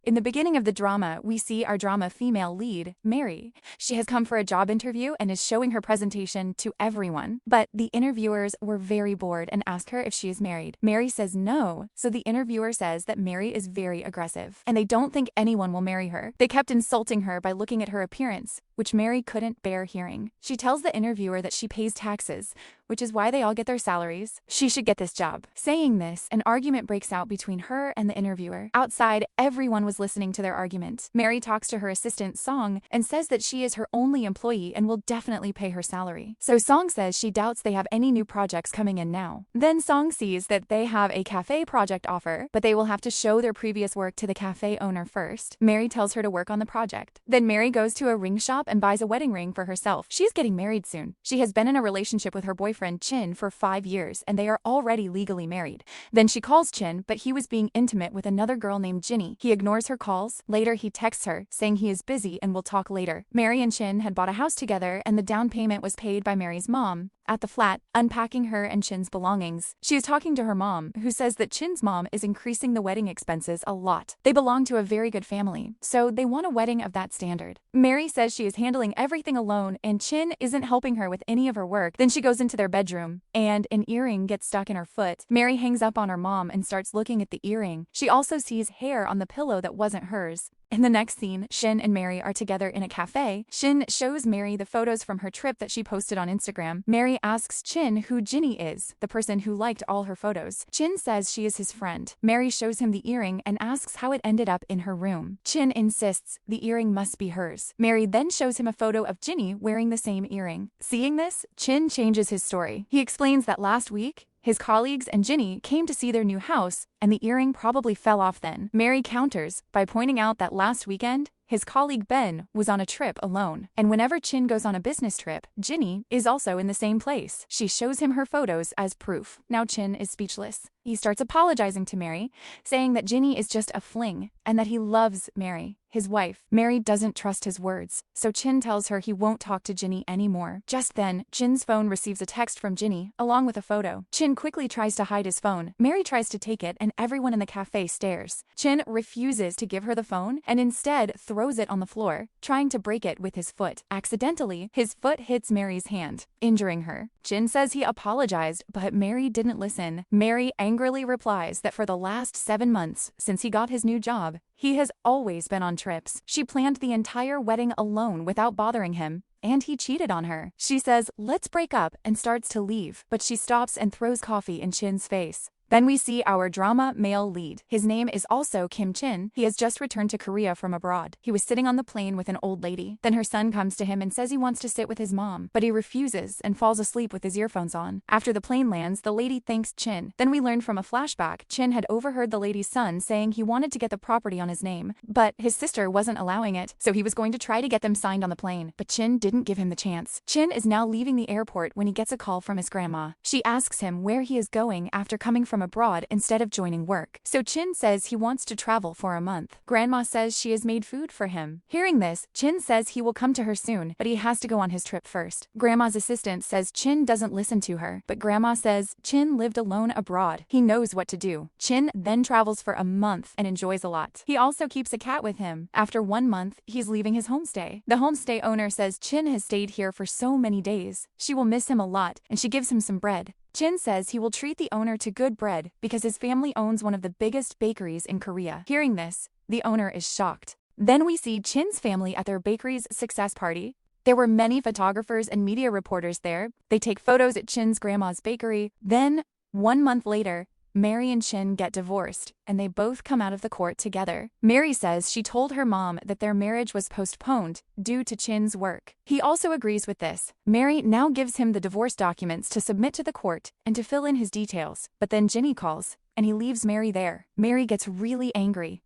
In the beginning of the drama, we see our drama female lead, Mary. She has come for a job interview and is showing her presentation to everyone. But the interviewers were very bored and ask her if she is married. Mary says no, so the interviewer says that Mary is very aggressive, and they don't think anyone will marry her. They kept insulting her by looking at her appearance, which Mary couldn't bear hearing. She tells the interviewer that she pays taxes, which is why they all get their salaries. She should get this job. Saying this, an argument breaks out between her and the interviewer. Outside, everyone was listening to their argument. Mary talks to her assistant, Song, and says that she is her only employee and will definitely pay her salary. So Song says she doubts they have any new projects coming in now. Then Song sees that they have a cafe project offer, but they will have to show their previous work to the cafe owner first. Mary tells her to work on the project. Then Mary goes to a ring shop and buys a wedding ring for herself. She's getting married soon. She has been in a relationship with her boyfriend Chin for 5 years, and they are already legally married. Then she calls Chin, but he was being intimate with another girl named Ginny. He ignores her calls. Later, he texts her, saying he is busy and will talk later. Mary and Chin had bought a house together, and the down payment was paid by Mary's mom. At the flat, unpacking her and Chin's belongings, she is talking to her mom, who says that Chin's mom is increasing the wedding expenses a lot. They belong to a very good family, so they want a wedding of that standard. Mary says she is handling everything alone, and Chin isn't helping her with any of her work. Then she goes into their bedroom, and an earring gets stuck in her foot. Mary hangs up on her mom and starts looking at the earring. She also sees hair on the pillow that wasn't hers. In the next scene, Shin and Mary are together in a cafe. Shin shows Mary the photos from her trip that she posted on Instagram. Mary asks Chin who Ginny is, the person who liked all her photos. Chin says she is his friend. Mary shows him the earring and asks how it ended up in her room. Chin insists the earring must be hers. Mary then shows him a photo of Ginny wearing the same earring. Seeing this, Chin changes his story. He explains that last week, his colleagues and Ginny came to see their new house, and the earring probably fell off then. Mary counters by pointing out that last weekend, his colleague Ben was on a trip alone, and whenever Chin goes on a business trip, Ginny is also in the same place. She shows him her photos as proof. Now Chin is speechless. He starts apologizing to Mary, saying that Ginny is just a fling, and that he loves Mary, his wife. Mary doesn't trust his words, so Chin tells her he won't talk to Ginny anymore. Just then, Chin's phone receives a text from Ginny, along with a photo. Chin quickly tries to hide his phone. Mary tries to take it, and everyone in the cafe stares. Chin refuses to give her the phone, and instead throws it on the floor, trying to break it with his foot. Accidentally, his foot hits Mary's hand, injuring her. Chin says he apologized, but Mary didn't listen. Mary angrily replies that for the last 7 months, since he got his new job, he has always been on trips. She planned the entire wedding alone without bothering him, and he cheated on her. She says, "Let's break up," and starts to leave, but she stops and throws coffee in Chin's face. Then we see our drama male lead. His name is also Kim Chin. He has just returned to Korea from abroad. He was sitting on the plane with an old lady. Then her son comes to him and says he wants to sit with his mom, but he refuses and falls asleep with his earphones on. After the plane lands, the lady thanks Chin. Then we learn from a flashback, Chin had overheard the lady's son saying he wanted to get the property on his name, but his sister wasn't allowing it, so he was going to try to get them signed on the plane, but Chin didn't give him the chance. Chin is now leaving the airport when he gets a call from his grandma. She asks him where he is going after coming from abroad instead of joining work. So Chin says he wants to travel for a month. Grandma says she has made food for him. Hearing this, Chin says he will come to her soon, but he has to go on his trip first. Grandma's assistant says Chin doesn't listen to her, but Grandma says Chin lived alone abroad. He knows what to do. Chin then travels for a month and enjoys a lot. He also keeps a cat with him. After 1 month, he's leaving his homestay. The homestay owner says Chin has stayed here for so many days. She will miss him a lot, and she gives him some bread. Chin says he will treat the owner to good bread because his family owns one of the biggest bakeries in Korea. Hearing this, the owner is shocked. Then we see Chin's family at their bakery's success party. There were many photographers and media reporters there. They take photos at Chin's grandma's bakery. Then, 1 month later, Mary and Chin get divorced, and they both come out of the court together. Mary says she told her mom that their marriage was postponed due to Chin's work. He also agrees with this. Mary now gives him the divorce documents to submit to the court and to fill in his details, but then Ginny calls, and he leaves Mary there. Mary gets really angry.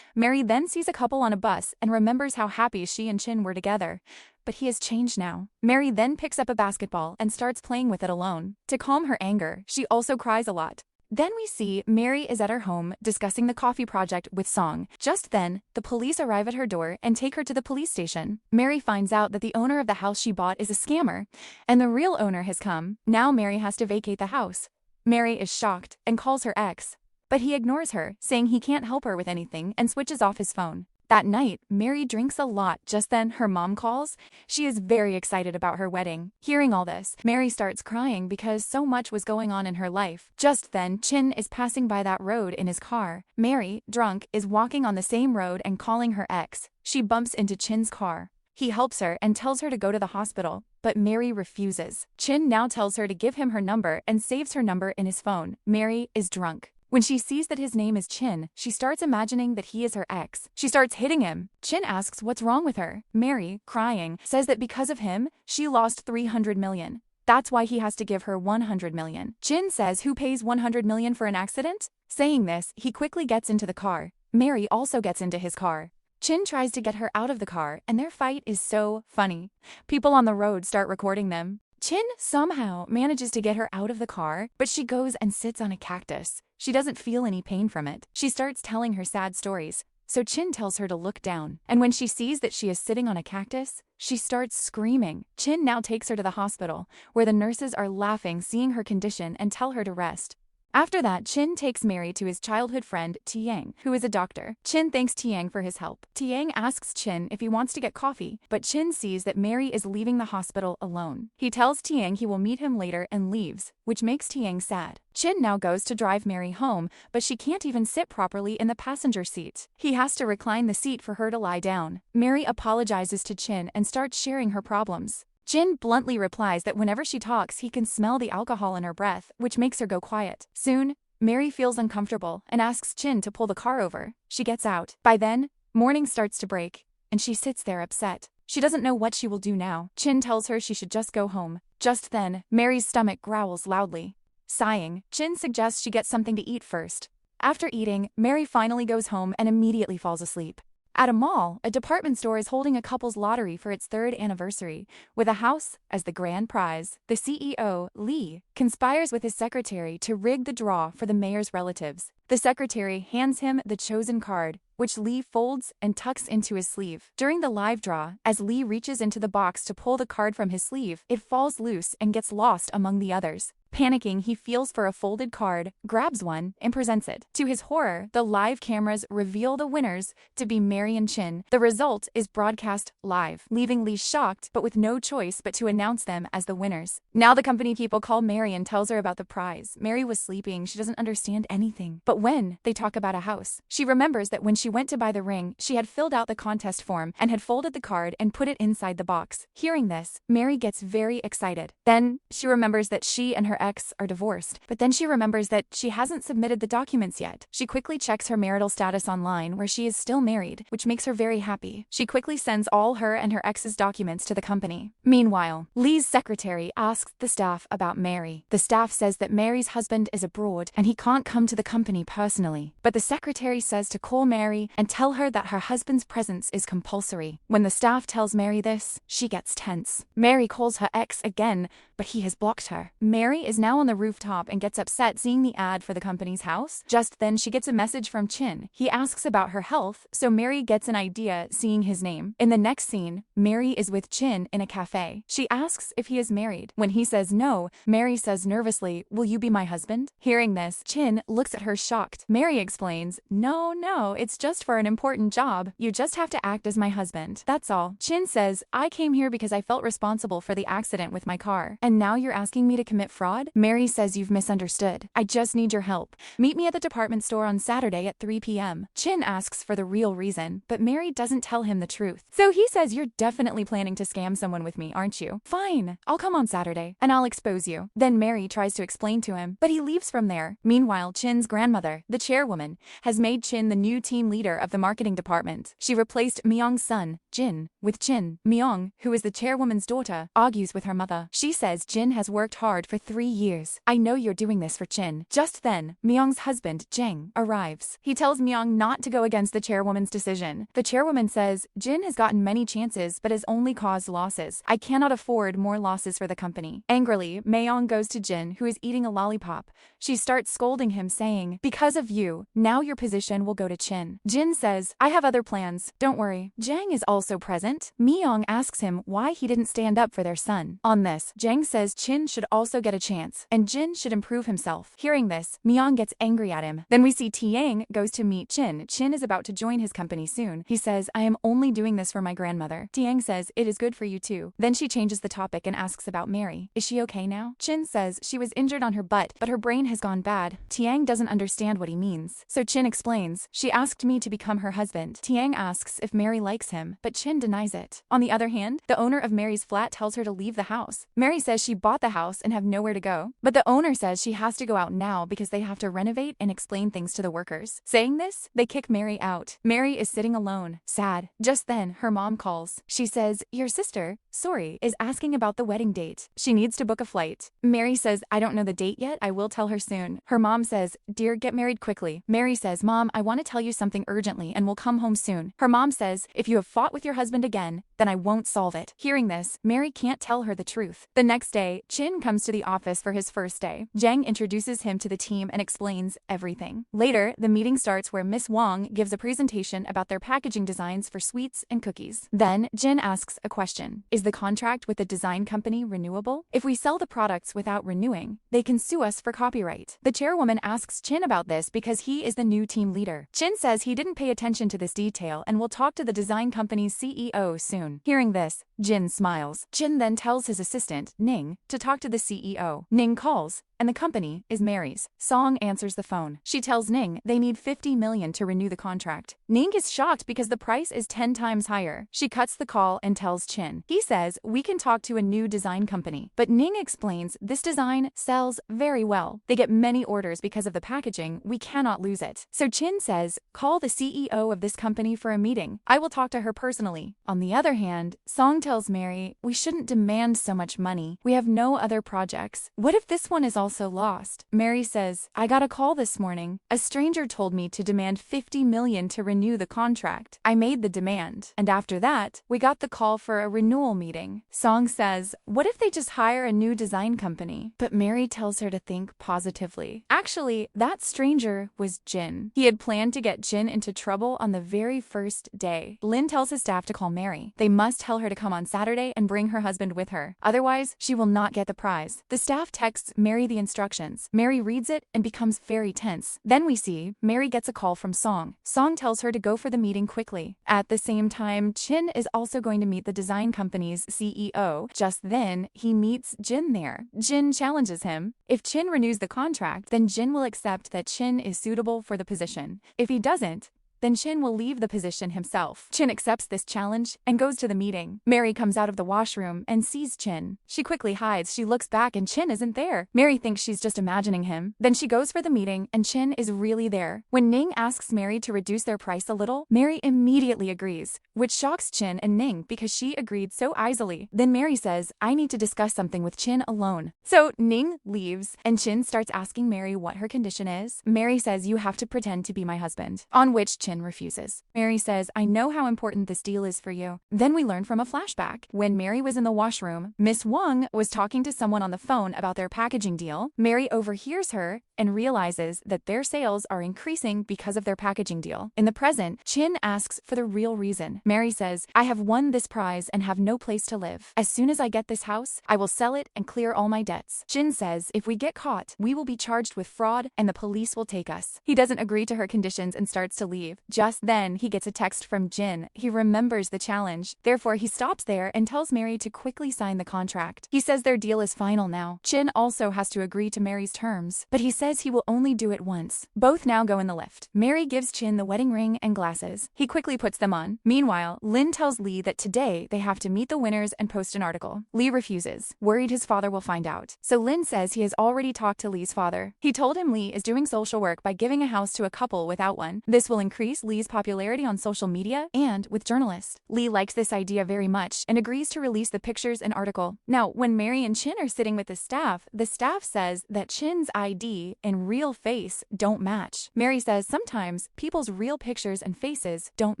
Mary then sees a couple on a bus and remembers how happy she and Chin were together. But he has changed now. Mary then picks up a basketball and starts playing with it alone. To calm her anger, she also cries a lot. Then we see Mary is at her home discussing the coffee project with Song. Just then, the police arrive at her door and take her to the police station. Mary finds out that the owner of the house she bought is a scammer, and the real owner has come. Now Mary has to vacate the house. Mary is shocked and calls her ex. but he ignores her, saying he can't help her with anything and switches off his phone. That night, Mary drinks a lot. Just then, her mom calls. She is very excited about her wedding. Hearing all this, Mary starts crying because so much was going on in her life. Just then, Chin is passing by that road in his car. Mary, drunk, is walking on the same road and calling her ex. She bumps into Chin's car. He helps her and tells her to go to the hospital, but Mary refuses. Chin now tells her to give him her number and saves her number in his phone. Mary is drunk. When she sees that his name is Chin, she starts imagining that he is her ex. She starts hitting him. Chin asks what's wrong with her. Mary, crying, says that because of him, she lost 300 million. That's why he has to give her 100 million. Chin says who pays 100 million for an accident? Saying this, he quickly gets into the car. Mary also gets into his car. Chin tries to get her out of the car, and their fight is so funny. People on the road start recording them. Chin somehow manages to get her out of the car, but she goes and sits on a cactus. She doesn't feel any pain from it. She starts telling her sad stories, so Chin tells her to look down. And when she sees that she is sitting on a cactus, she starts screaming. Chin now takes her to the hospital, where the nurses are laughing seeing her condition and tell her to rest. After that, Chin takes Mary to his childhood friend, Tiang, who is a doctor. Chin thanks Tiang for his help. Tiang asks Chin if he wants to get coffee, but Chin sees that Mary is leaving the hospital alone. He tells Tiang he will meet him later and leaves, which makes Tiang sad. Chin now goes to drive Mary home, but she can't even sit properly in the passenger seat. He has to recline the seat for her to lie down. Mary apologizes to Chin and starts sharing her problems. Chin bluntly replies that whenever she talks, he can smell the alcohol in her breath, which makes her go quiet. Soon, Mary feels uncomfortable and asks Chin to pull the car over. She gets out. By then, morning starts to break, and she sits there upset. She doesn't know what she will do now. Chin tells her she should just go home. Just then, Mary's stomach growls loudly. Sighing, Chin suggests she get something to eat first. After eating, Mary finally goes home and immediately falls asleep. At a mall, a department store is holding a couple's lottery for its 3rd anniversary, with a house as the grand prize. The CEO, Lee, conspires with his secretary to rig the draw for the mayor's relatives. The secretary hands him the chosen card, which Lee folds and tucks into his sleeve. During the live draw, as Lee reaches into the box to pull the card from his sleeve, it falls loose and gets lost among the others. Panicking, he feels for a folded card, grabs one, and presents it. To his horror, the live cameras reveal the winners to be Mary and Chin. The result is broadcast live, leaving Lee shocked but with no choice but to announce them as the winners. Now the company people call Mary and tells her about the prize. Mary was sleeping, she doesn't understand anything. But when they talk about a house, she remembers that when she went to buy the ring, she had filled out the contest form and had folded the card and put it inside the box. Hearing this, Mary gets very excited. Then she remembers that she and her ex are divorced, but then she remembers that she hasn't submitted the documents yet. She quickly checks her marital status online where she is still married, which makes her very happy. She quickly sends all her and her ex's documents to the company. Meanwhile, Lee's secretary asks the staff about Mary. The staff says that Mary's husband is abroad and he can't come to the company personally, but the secretary says to call Mary and tell her that her husband's presence is compulsory. When the staff tells Mary this, she gets tense. Mary calls her ex again, but he has blocked her. Mary is now on the rooftop and gets upset seeing the ad for the company's house. Just then she gets a message from Chin. He asks about her health, so Mary gets an idea seeing his name. In the next scene, Mary is with Chin in a cafe. She asks if he is married. When he says no, Mary says nervously, "Will you be my husband?" Hearing this, Chin looks at her shocked. Mary explains, No, it's just for an important job. You just have to act as my husband. That's all." Chin says, "I came here because I felt responsible for the accident with my car. And now you're asking me to commit fraud?" Mary says, "You've misunderstood. I just need your help. Meet me at the department store on Saturday at 3 p.m. Chin asks for the real reason, but Mary doesn't tell him the truth. So he says, "You're definitely planning to scam someone with me, aren't you?" "Fine, I'll come on Saturday, and I'll expose you." Then Mary tries to explain to him, but he leaves from there. Meanwhile, Chin's grandmother, the chairwoman, has made Chin the new team leader of the marketing department. She replaced Myung's son, Jin, with Chin. Myung, who is the chairwoman's daughter, argues with her mother. She says Jin has worked hard for 3 years. "I know you're doing this for Chin." Just then, Myung's husband, Jang, arrives. He tells Myung not to go against the chairwoman's decision. The chairwoman says, "Jin has gotten many chances but has only caused losses. I cannot afford more losses for the company." Angrily, Myung goes to Jin, who is eating a lollipop. She starts scolding him, saying, "Because of you, now your position will go to Chin." Jin says, "I have other plans. Don't worry." Jang is also present. Myung asks him why he didn't stand up for their son. On this, Jang says Chin should also get a chance chance, and Jin should improve himself. Hearing this, Myung gets angry at him. Then we see Tiang goes to meet Chin. Chin is about to join his company soon. He says, I am only doing this for my grandmother. Tiang says, it is good for you too. Then she changes the topic and asks about Mary. Is she okay now? Chin says she was injured on her butt, but her brain has gone bad. Tiang doesn't understand what he means. So Chin explains, she asked me to become her husband. Tiang asks if Mary likes him, but Chin denies it. On the other hand, the owner of Mary's flat tells her to leave the house. Mary says she bought the house and have nowhere to go, but the owner says she has to go out now because they have to renovate and explain things to the workers. Saying this, they kick Mary out. Mary is sitting alone, sad. Just then, her mom calls. She says, your sister, sorry, is asking about the wedding date. She needs to book a flight. Mary says, I don't know the date yet, I will tell her soon. Her mom says, dear, get married quickly. Mary says, Mom, I want to tell you something urgently and will come home soon. Her mom says, if you have fought with your husband again, then I won't solve it. Hearing this, Mary can't tell her the truth. The next day, Chin comes to the office for his first day. Jang introduces him to the team and explains everything. Later, the meeting starts where Miss Wong gives a presentation about their packaging designs for sweets and cookies. Then, Jin asks a question. Is the contract with the design company renewable? If we sell the products without renewing, they can sue us for copyright. The chairwoman asks Chin about this because he is the new team leader. Chin says he didn't pay attention to this detail and will talk to the design company's CEO soon. Hearing this, Jin smiles. Chin then tells his assistant, Ning, to talk to the CEO. Ning calls, and the company is Mary's. Song answers the phone. She tells Ning they need 50 million to renew the contract. Ning is shocked because the price is 10 times higher. She cuts the call and tells Chin. He says, we can talk to a new design company. But Ning explains this design sells very well. They get many orders because of the packaging. We cannot lose it. So Chin says, call the CEO of this company for a meeting. I will talk to her personally. On the other hand, Song tells Mary, we shouldn't demand so much money. We have no other projects. What if this one is also lost? Mary says, I got a call this morning. A stranger told me to demand 50 million to renew the contract. I made the demand. And after that, we got the call for a renewal meeting. Song says, what if they just hire a new design company? But Mary tells her to think positively. Actually, that stranger was Jin. He had planned to get Jin into trouble on the very first day. Lin tells his staff to call Mary. They must tell her to come on Saturday and bring her husband with her. Otherwise, she will not get the prize. The staff texts Mary the instructions. Mary reads it and becomes very tense. Then we see Mary gets a call from Song. Song tells her to go for the meeting quickly. At the same time, Chin is also going to meet the design company's CEO. Just then, he meets Jin there. Jin challenges him. If Chin renews the contract, then Jin will accept that Chin is suitable for the position. If he doesn't, then Chin will leave the position himself. Chin accepts this challenge and goes to the meeting. Mary comes out of the washroom and sees Chin. She quickly hides. She looks back and Chin isn't there. Mary thinks she's just imagining him. Then she goes for the meeting and Chin is really there. When Ning asks Mary to reduce their price a little, Mary immediately agrees, which shocks Chin and Ning because she agreed so easily. Then Mary says, I need to discuss something with Chin alone. So Ning leaves and Chin starts asking Mary what her condition is. Mary says, you have to pretend to be my husband. On which Chin refuses. Mary says, I know how important this deal is for you. Then we learn from a flashback. When Mary was in the washroom, Miss Wong was talking to someone on the phone about their packaging deal. Mary overhears her and realizes that their sales are increasing because of their packaging deal. In the present, Chin asks for the real reason. Mary says, I have won this prize and have no place to live. As soon as I get this house, I will sell it and clear all my debts. Chin says, if we get caught, we will be charged with fraud and the police will take us. He doesn't agree to her conditions and starts to leave. Just then, he gets a text from Jin. He remembers the challenge. Therefore, he stops there and tells Mary to quickly sign the contract. He says their deal is final now. Chin also has to agree to Mary's terms, but he says he will only do it once. Both now go in the lift. Mary gives Chin the wedding ring and glasses. He quickly puts them on. Meanwhile, Lin tells Lee that today they have to meet the winners and post an article. Lee refuses, worried his father will find out. So Lin says he has already talked to Lee's father. He told him Lee is doing social work by giving a house to a couple without one. This will increase Lee's popularity on social media and with journalists. Lee likes this idea very much and agrees to release the pictures and article. Now, when Mary and Chin are sitting with the staff says that Chin's ID and real face don't match. Mary says sometimes people's real pictures and faces don't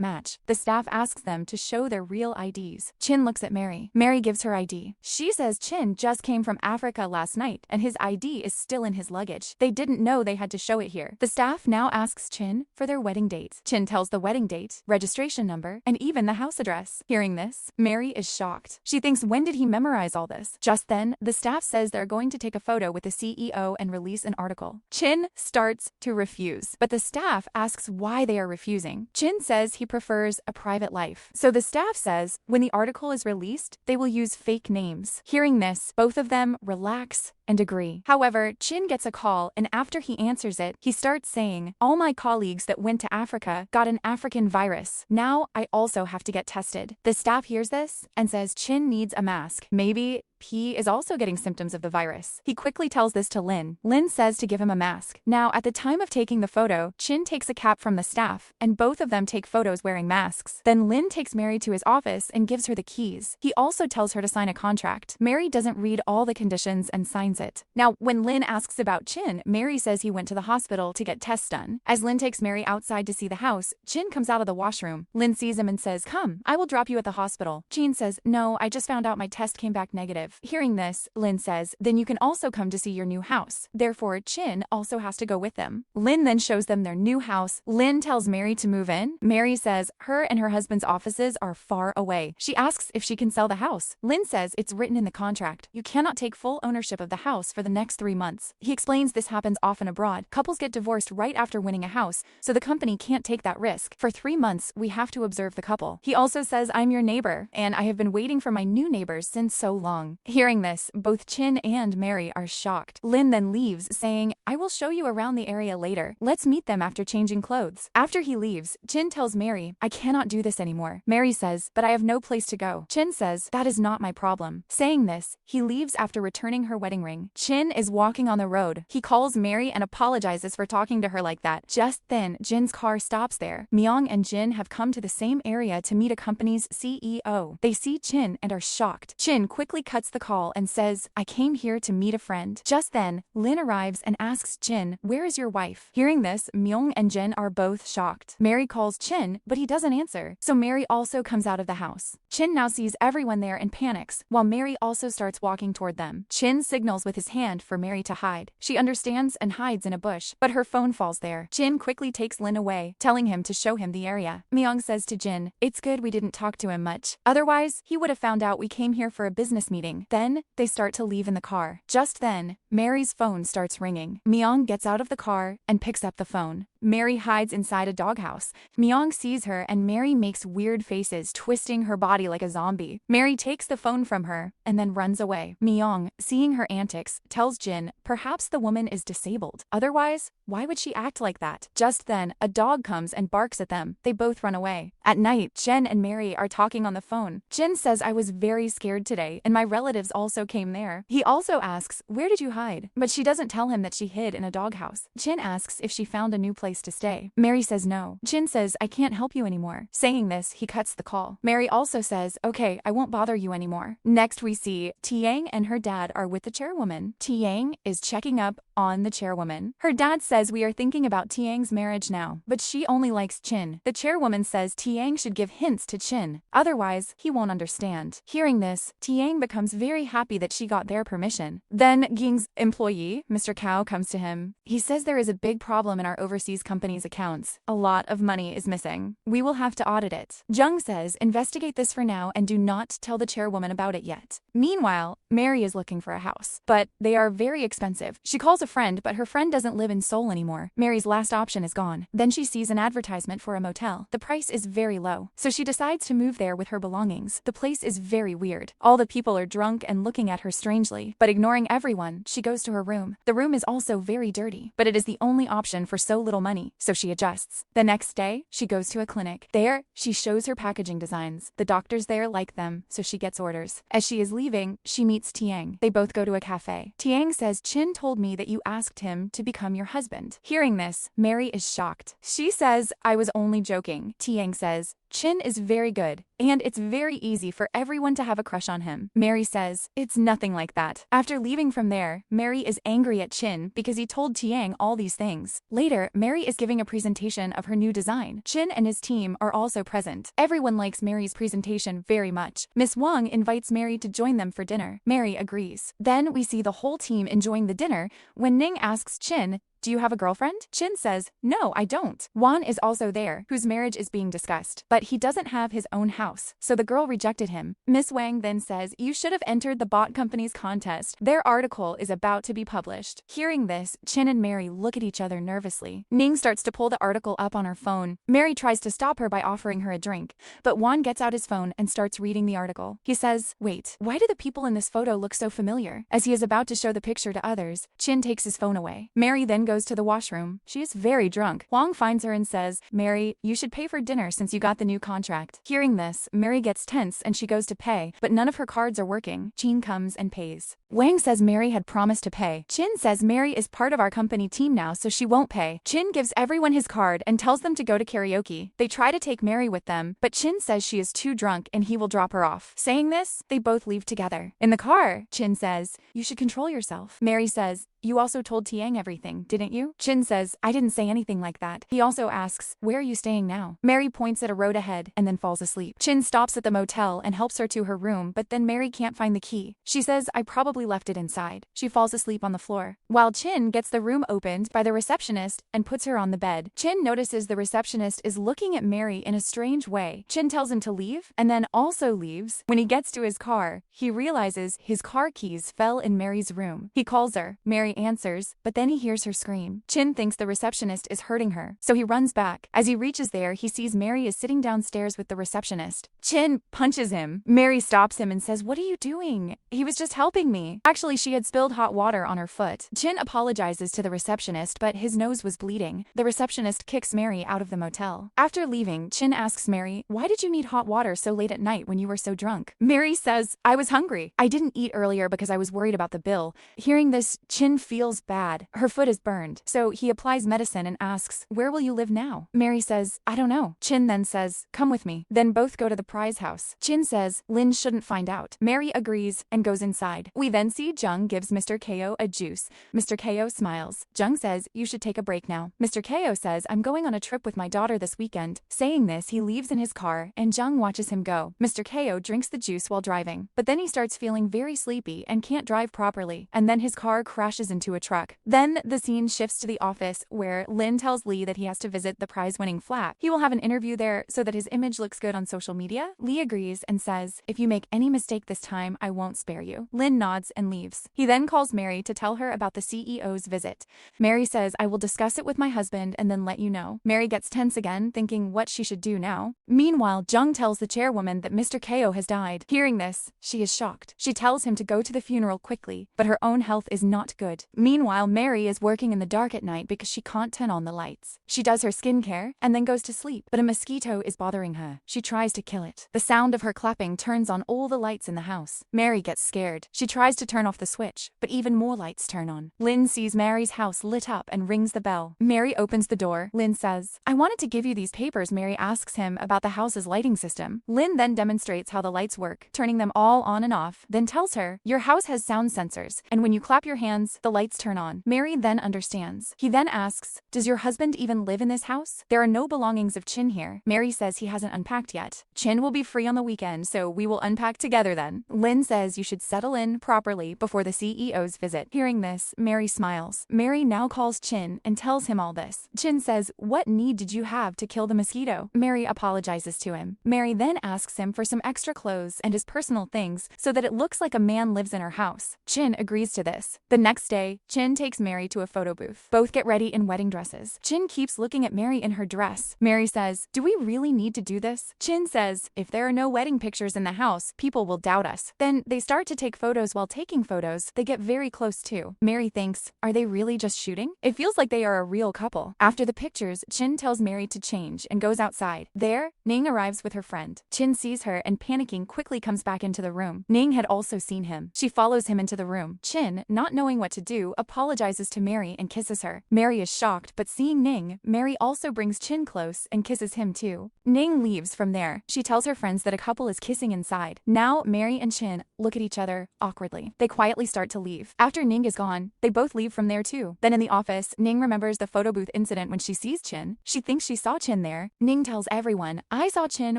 match. The staff asks them to show their real IDs. Chin looks at Mary. Mary gives her ID. She says Chin just came from Africa last night and his ID is still in his luggage. They didn't know they had to show it here. The staff now asks Chin for their wedding date. documents. Chin tells the wedding date, registration number, and even the house address. Hearing this, Mary is shocked. She thinks, when did he memorize all this? Just then, the staff says they're going to take a photo with the CEO and release an article. Chin starts to refuse, but the staff asks why they are refusing. Chin says he prefers a private life. So the staff says when the article is released, they will use fake names. Hearing this, both of them relax and agree. However, Chin gets a call, and after he answers it, he starts saying, all my colleagues that went to Africa got an African virus. Now I also have to get tested. The staff hears this and says Chin needs a mask. Maybe he is also getting symptoms of the virus. He quickly tells this to Lin. Lin says to give him a mask. Now, at the time of taking the photo, Chin takes a cap from the staff, and both of them take photos wearing masks. Then Lin takes Mary to his office and gives her the keys. He also tells her to sign a contract. Mary doesn't read all the conditions and signs it. Now, when Lin asks about Chin, Mary says he went to the hospital to get tests done. As Lin takes Mary outside to see the house, Chin comes out of the washroom. Lin sees him and says, come, I will drop you at the hospital. Chin says, no, I just found out my test came back negative. Hearing this, Lin says, then you can also come to see your new house. Therefore, Chin also has to go with them. Lin then shows them their new house. Lin tells Mary to move in. Mary says her and her husband's offices are far away. She asks if she can sell the house. Lin says it's written in the contract. You cannot take full ownership of the house for the next 3 months. He explains this happens often abroad. Couples get divorced right after winning a house, so the company can't take that risk. For 3 months, we have to observe the couple. He also says, I'm your neighbor, and I have been waiting for my new neighbors since so long. Hearing this, both Chin and Mary are shocked. Lin then leaves, saying, I will show you around the area later. Let's meet them after changing clothes. After he leaves, Chin tells Mary, I cannot do this anymore. Mary says, but I have no place to go. Chin says, that is not my problem. Saying this, he leaves after returning her wedding ring. Chin is walking on the road. He calls Mary and apologizes for talking to her like that. Just then, Jin's car stops there. Myung and Jin have come to the same area to meet a company's CEO. They see Chin and are shocked. Chin quickly cuts the call and says, I came here to meet a friend. Just then, Lin arrives and asks Chin, where is your wife? Hearing this, Myung and Jin are both shocked. Mary calls Chin, but he doesn't answer. So Mary also comes out of the house. Chin now sees everyone there and panics, while Mary also starts walking toward them. Chin signals with his hand for Mary to hide. She understands and hides in a bush, but her phone falls there. Chin quickly takes Lin away, telling him to show him the area. Myung says to Jin, it's good we didn't talk to him much. Otherwise, he would have found out we came here for a business meeting. Then, they start to leave in the car. Just then, Mary's phone starts ringing. Myung gets out of the car and picks up the phone. Mary hides inside a doghouse. Myung sees her and Mary makes weird faces, twisting her body like a zombie. Mary takes the phone from her and then runs away. Myung, seeing her antics, tells Jin perhaps the woman is disabled. Otherwise, why would she act like that? Just then, a dog comes and barks at them. They both run away. At night, Jen and Mary are talking on the phone. Jin says, I was very scared today, and my relatives also came there. He also asks, where did you hide? But she doesn't tell him that she hid in a doghouse. Jin asks if she found a new place to stay. Mary says no. Jin says, I can't help you anymore. Saying this, he cuts the call. Mary also says, okay, I won't bother you anymore. Next we see Tiang and her dad are with the chairwoman. Tiang is checking up on the chairwoman. Her dad says we are thinking about Tiang's marriage now, but she only likes Chin. The chairwoman says Tiang should give hints to Chin, otherwise he won't understand. Hearing this, Tiang becomes very happy that she got their permission. Then Ging's employee, Mr. Cao, comes to him. He says there is a big problem in our overseas company's accounts. A lot of money is missing. We will have to audit it. Jung says investigate this for now and do not tell the chairwoman about it yet. Meanwhile, Mary is looking for a house, but they are very expensive. She calls a friend, but her friend doesn't live in Seoul anymore. Mary's last option is gone. Then she sees an advertisement for a motel. The price is very low, so she decides to move there with her belongings. The place is very weird. All the people are drunk and looking at her strangely, but ignoring everyone, she goes to her room. The room is also very dirty, but it is the only option for so little money, so she adjusts. The next day, she goes to a clinic. There, she shows her packaging designs. The doctors there like them, so she gets orders. As she is leaving, she meets Tiang. They both go to a cafe. Tiang says, Chin told me that you asked him to become your husband. Hearing this, Mary is shocked. She says, I was only joking. Tiang says, Chin is very good, and it's very easy for everyone to have a crush on him. Mary says, it's nothing like that. After leaving from there, Mary is angry at Chin because he told Tiang all these things. Later, Mary is giving a presentation of her new design. Chin and his team are also present. Everyone likes Mary's presentation very much. Miss Wang invites Mary to join them for dinner. Mary agrees. Then we see the whole team enjoying the dinner when Ning asks Chin do you have a girlfriend? Chin says, no, I don't. Wan is also there, whose marriage is being discussed, but he doesn't have his own house, so the girl rejected him. Miss Wang then says, you should have entered the bot company's contest. Their article is about to be published. Hearing this, Chin and Mary look at each other nervously. Ning starts to pull the article up on her phone. Mary tries to stop her by offering her a drink, but Wan gets out his phone and starts reading the article. He says, wait, why do the people in this photo look so familiar? As he is about to show the picture to others, Chin takes his phone away. Mary then goes to the washroom. She is very drunk. Huang finds her and says, Mary, you should pay for dinner since you got the new contract. Hearing this, Mary gets tense and she goes to pay, but none of her cards are working. Chin comes and pays. Wang says Mary had promised to pay. Chin says Mary is part of our company team now, so she won't pay. Chin gives everyone his card and tells them to go to karaoke. They try to take Mary with them, but Chin says she is too drunk and he will drop her off. Saying this, they both leave together. In the car, Chin says, you should control yourself. Mary says, you also told Tiang everything, didn't you? Chin says, I didn't say anything like that. He also asks, where are you staying now? Mary points at a road ahead and then falls asleep. Chin stops at the motel and helps her to her room, but then Mary can't find the key. She says, I probably left it inside. She falls asleep on the floor, while Chin gets the room opened by the receptionist and puts her on the bed. Chin notices the receptionist is looking at Mary in a strange way. Chin tells him to leave and then also leaves. When he gets to his car, he realizes his car keys fell in Mary's room. He calls her. Mary answers, but then he hears her scream. Chin thinks the receptionist is hurting her, so he runs back. As he reaches there, he sees Mary is sitting downstairs with the receptionist. Chin punches him. Mary stops him and says, what are you doing? He was just helping me. Actually, she had spilled hot water on her foot. Chin apologizes to the receptionist, but his nose was bleeding. The receptionist kicks Mary out of the motel. After leaving, Chin asks Mary, why did you need hot water so late at night when you were so drunk? Mary says, I was hungry. I didn't eat earlier because I was worried about the bill. Hearing this, Chin feels bad. Her foot is burned, so he applies medicine and asks, where will you live now? Mary says, I don't know. Chin then says, come with me. Then both go to the prize house. Chin says, Lin shouldn't find out. Mary agrees and goes inside. We then see Jung gives Mr. Ko a juice. Mr. Ko smiles. Jung says, you should take a break now. Mr. Ko says, I'm going on a trip with my daughter this weekend. Saying this, he leaves in his car and Jung watches him go. Mr. Ko drinks the juice while driving, but then he starts feeling very sleepy and can't drive properly, and then his car crashes into a truck. Then the scene shifts to the office where Lin tells Lee that he has to visit the prize-winning flat. He will have an interview there so that his image looks good on social media. Lee agrees and says, if you make any mistake this time, I won't spare you. Lin nods and leaves. He then calls Mary to tell her about the CEO's visit. Mary says, I will discuss it with my husband and then let you know. Mary gets tense again, thinking what she should do now. Meanwhile, Jung tells the chairwoman that Mr. Ko has died. Hearing this, she is shocked. She tells him to go to the funeral quickly, but her own health is not good. Meanwhile, Mary is working in the dark at night because she can't turn on the lights. She does her skincare and then goes to sleep, but a mosquito is bothering her. She tries to kill it. The sound of her clapping turns on all the lights in the house. Mary gets scared. She tries to turn off the switch, but even more lights turn on. Lin sees Mary's house lit up and rings the bell. Mary opens the door. Lin says, I wanted to give you these papers. Mary asks him about the house's lighting system. Lin then demonstrates how the lights work, turning them all on and off, then tells her, your house has sound sensors, and when you clap your hands, the lights turn on. Mary then understands. He then asks, does your husband even live in this house? There are no belongings of Chin here. Mary says he hasn't unpacked yet. Chin will be free on the weekend, so we will unpack together then. Lin says you should settle in properly before the CEO's visit. Hearing this, Mary smiles. Mary now calls Chin and tells him all this. Chin says, what need did you have to kill the mosquito? Mary apologizes to him. Mary then asks him for some extra clothes and his personal things so that it looks like a man lives in her house. Chin agrees to this. The next day, Chin takes Mary to a photo booth. Both get ready in wedding dresses. Chin keeps looking at Mary in her dress. Mary says, do we really need to do this? Chin says, if there are no wedding pictures in the house, people will doubt us. Then they start to take photos. While taking photos, they get very close too. Mary thinks, are they really just shooting? It feels like they are a real couple. After the pictures, Chin tells Mary to change and goes outside. There, Ning arrives with her friend. Chin sees her and panicking quickly comes back into the room. Ning had also seen him. She follows him into the room. Chin, not knowing what to do, apologizes to Mary and kisses her. Mary is shocked, but seeing Ning, Mary also brings Chin close and kisses him too. Ning leaves from there. She tells her friends that a couple is kissing inside. Now, Mary and Chin look at each other awkwardly. They quietly start to leave. After Ning is gone, they both leave from there too. Then in the office, Ning remembers the photo booth incident when she sees Chin. She thinks she saw Chin there. Ning tells everyone, I saw Chin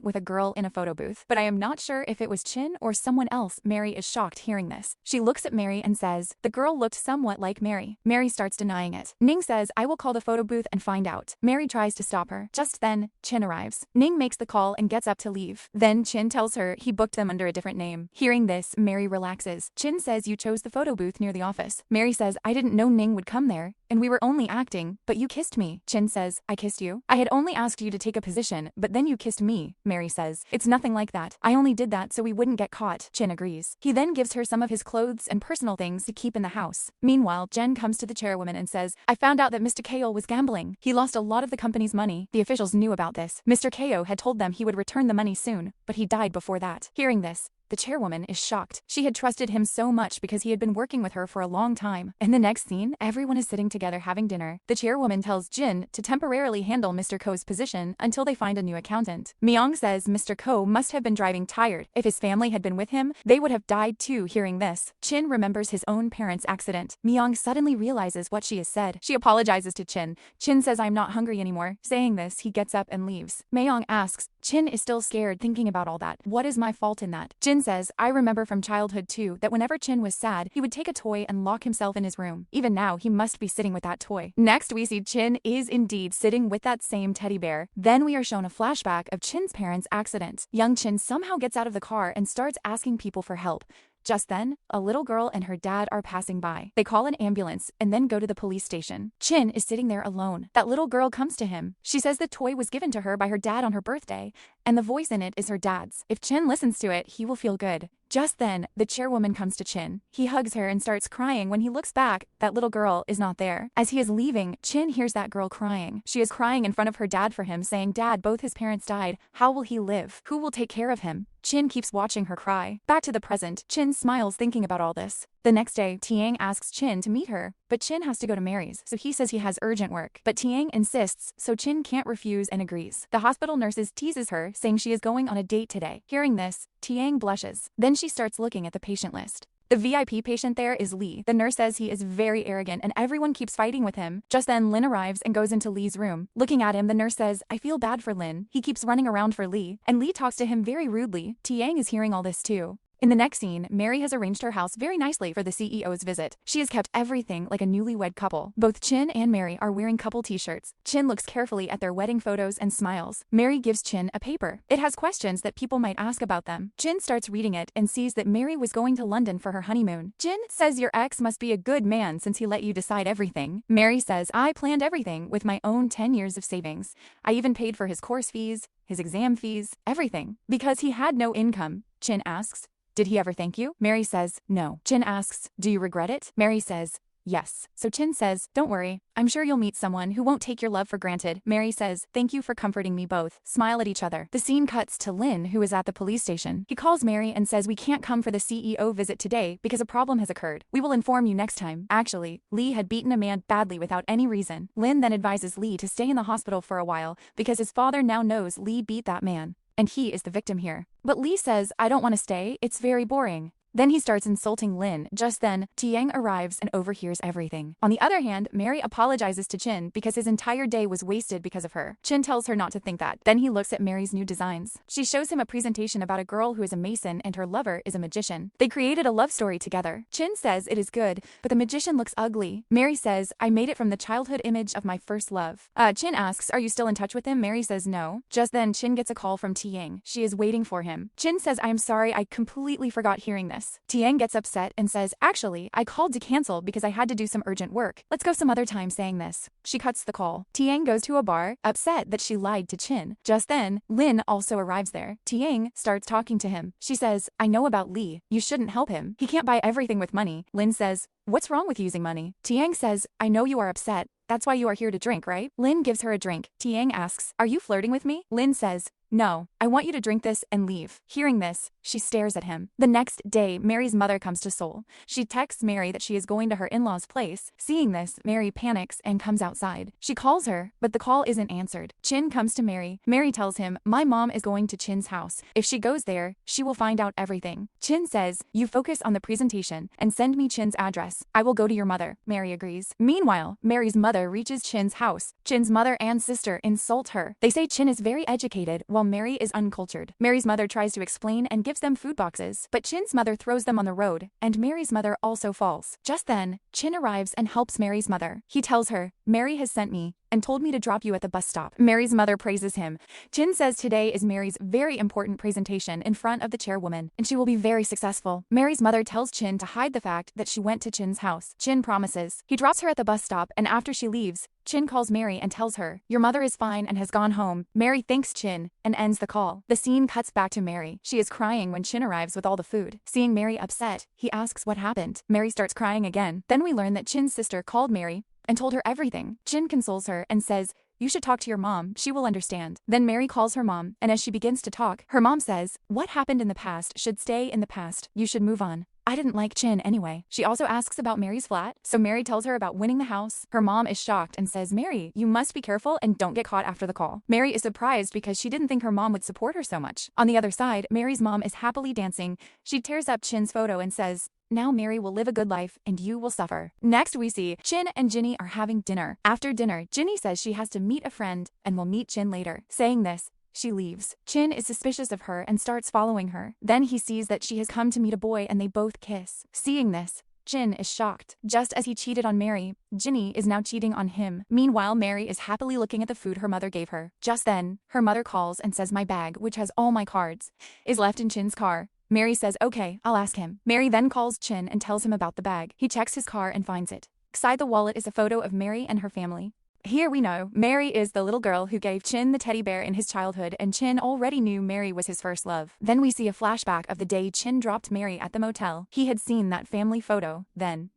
with a girl in a photo booth, but I am not sure if it was Chin or someone else. Mary is shocked hearing this. She looks at Mary and says, the girl looked somewhat like Mary. Mary starts denying it. Ning says, I will call the photo booth and find out. Mary tries to stop her. Just then, Chin arrives. Ning makes the call and gets up to leave. Then Chin tells her he booked them under a different name. Hearing this, Mary relaxes. Chin says you chose the photo booth near the office. Mary says, I didn't know Ning would come there, and we were only acting, but you kissed me. Chin says, I kissed you? I had only asked you to take a position, but then you kissed me. Mary says, it's nothing like that. I only did that so we wouldn't get caught. Chin agrees. He then gives her some of his clothes and personal things to keep in the house. Meanwhile, Jen comes to the chairwoman and says, I found out that Mr. Ko was gambling. He lost a lot of the company's money. The officials knew about this. Mr. Ko had told them he would return the money soon, but he died before that. Hearing this, the chairwoman is shocked. She had trusted him so much because he had been working with her for a long time. In the next scene, everyone is sitting together having dinner. The chairwoman tells Jin to temporarily handle Mr. Ko's position until they find a new accountant. Myung says Mr. Ko must have been driving tired. If his family had been with him, they would have died too. Hearing this, Chin remembers his own parents' accident. Myung suddenly realizes what she has said. She apologizes to Chin. Chin says I'm not hungry anymore. Saying this, he gets up and leaves. Myung asks, Chin is still scared thinking about all that. What is my fault in that? Jin says, I remember from childhood too that whenever Chin was sad, he would take a toy and lock himself in his room. Even now, he must be sitting with that toy. Next, we see Chin is indeed sitting with that same teddy bear. Then we are shown a flashback of Chin's parents' accident. Young Chin somehow gets out of the car and starts asking people for help. Just then, a little girl and her dad are passing by. They call an ambulance and then go to the police station. Chin is sitting there alone. That little girl comes to him. She says the toy was given to her by her dad on her birthday, and the voice in it is her dad's. If Chin listens to it, he will feel good. Just then, the chairwoman comes to Chin. He hugs her and starts crying. When he looks back, that little girl is not there. As he is leaving, Chin hears that girl crying. She is crying in front of her dad for him, saying, Dad, both his parents died. How will he live? Who will take care of him? Chin keeps watching her cry. Back to the present, Chin smiles thinking about all this. The next day, Tiang asks Chin to meet her, but Chin has to go to Mary's, so he says he has urgent work. But Tiang insists, so Chin can't refuse and agrees. The hospital nurses teases her, saying she is going on a date today. Hearing this, Tiang blushes. Then she starts looking at the patient list. The VIP patient there is Lee. The nurse says he is very arrogant and everyone keeps fighting with him. Just then, Lin arrives and goes into Lee's room. Looking at him, the nurse says, I feel bad for Lin. He keeps running around for Lee, and Lee talks to him very rudely. Tiang is hearing all this too. In the next scene, Mary has arranged her house very nicely for the CEO's visit. She has kept everything like a newlywed couple. Both Chin and Mary are wearing couple t-shirts. Chin looks carefully at their wedding photos and smiles. Mary gives Chin a paper. It has questions that people might ask about them. Chin starts reading it and sees that Mary was going to London for her honeymoon. Chin says your ex must be a good man since he let you decide everything. Mary says, I planned everything with my own 10 years of savings. I even paid for his course fees, his exam fees, everything. Because he had no income. Chin asks, did he ever thank you? Mary says, no. Chin asks, do you regret it? Mary says, yes. So Chin says, don't worry. I'm sure you'll meet someone who won't take your love for granted. Mary says, thank you for comforting me both. Smile at each other. The scene cuts to Lin, who is at the police station. He calls Mary and says we can't come for the CEO visit today because a problem has occurred. We will inform you next time. Actually, Lee had beaten a man badly without any reason. Lin then advises Lee to stay in the hospital for a while because his father now knows Lee beat that man, and he is the victim here. But Lee says, I don't want to stay, it's very boring. Then he starts insulting Lin. Just then, Tiang arrives and overhears everything. On the other hand, Mary apologizes to Chin because his entire day was wasted because of her. Chin tells her not to think that. Then he looks at Mary's new designs. She shows him a presentation about a girl who is a mason and her lover is a magician. They created a love story together. Chin says it is good, but the magician looks ugly. Mary says, I made it from the childhood image of my first love. Chin asks, are you still in touch with him? Mary says no. Just then, Chin gets a call from Tiang. She is waiting for him. Chin says, I am sorry, I completely forgot hearing this. Tiang gets upset and says, actually, I called to cancel because I had to do some urgent work. Let's go some other time. Saying this, she cuts the call. Tiang goes to a bar, upset that she lied to Chin. Just then, Lin also arrives there. Tiang starts talking to him. She says, I know about Lee. You shouldn't help him. He can't buy everything with money. Lin says, what's wrong with using money? Tiang says, I know you are upset. That's why you are here to drink, right? Lin gives her a drink. Tiang asks, are you flirting with me? Lin says, no, I want you to drink this and leave. Hearing this, she stares at him. The next day, Mary's mother comes to Seoul. She texts Mary that she is going to her in-laws' place. Seeing this, Mary panics and comes outside. She calls her, but the call isn't answered. Chin comes to Mary. Mary tells him, my mom is going to Chin's house. If she goes there, she will find out everything. Chin says, you focus on the presentation and send me Chin's address. I will go to your mother. Mary agrees. Meanwhile, Mary's mother reaches Chin's house. Chin's mother and sister insult her. They say Chin is very educated, while while Mary is uncultured. Mary's mother tries to explain and gives them food boxes, but Chin's mother throws them on the road, and Mary's mother also falls. Just then, Chin arrives and helps Mary's mother. He tells her, "Mary has sent me and told me to drop you at the bus stop." Mary's mother praises him. Chin says today is Mary's very important presentation in front of the chairwoman, and she will be very successful. Mary's mother tells Chin to hide the fact that she went to Chin's house. Chin promises. He drops her at the bus stop, and after she leaves, Chin calls Mary and tells her, "Your mother is fine and has gone home." Mary thanks Chin and ends the call. The scene cuts back to Mary. She is crying when Chin arrives with all the food. Seeing Mary upset, he asks what happened. Mary starts crying again. Then we learn that Chin's sister called Mary and told her everything. Chin consoles her and says, "You should talk to your mom, she will understand." Then Mary calls her mom, and as she begins to talk, her mom says, "What happened in the past should stay in the past. You should move on. I didn't like Chin anyway." She also asks about Mary's flat, so Mary tells her about winning the house. Her mom is shocked and says, "Mary, you must be careful and don't get caught after the call." Mary is surprised because she didn't think her mom would support her so much. On the other side, Mary's mom is happily dancing. She tears up Chin's photo and says, "Now Mary will live a good life and you will suffer." Next we see Chin and Ginny are having dinner. After dinner, Ginny says she has to meet a friend and will meet Chin later. Saying this, she leaves. Chin is suspicious of her and starts following her. Then he sees that she has come to meet a boy and they both kiss. Seeing this, Chin is shocked. Just as he cheated on Mary, Ginny is now cheating on him. Meanwhile, Mary is happily looking at the food her mother gave her. Just then, her mother calls and says my bag, which has all my cards, is left in Chin's car. Mary says, "Okay, I'll ask him." Mary then calls Chin and tells him about the bag. He checks his car and finds it. Inside the wallet is a photo of Mary and her family. Here we know Mary is the little girl who gave Chin the teddy bear in his childhood, and Chin already knew Mary was his first love. Then we see a flashback of the day Chin dropped Mary at the motel. He had seen that family photo then.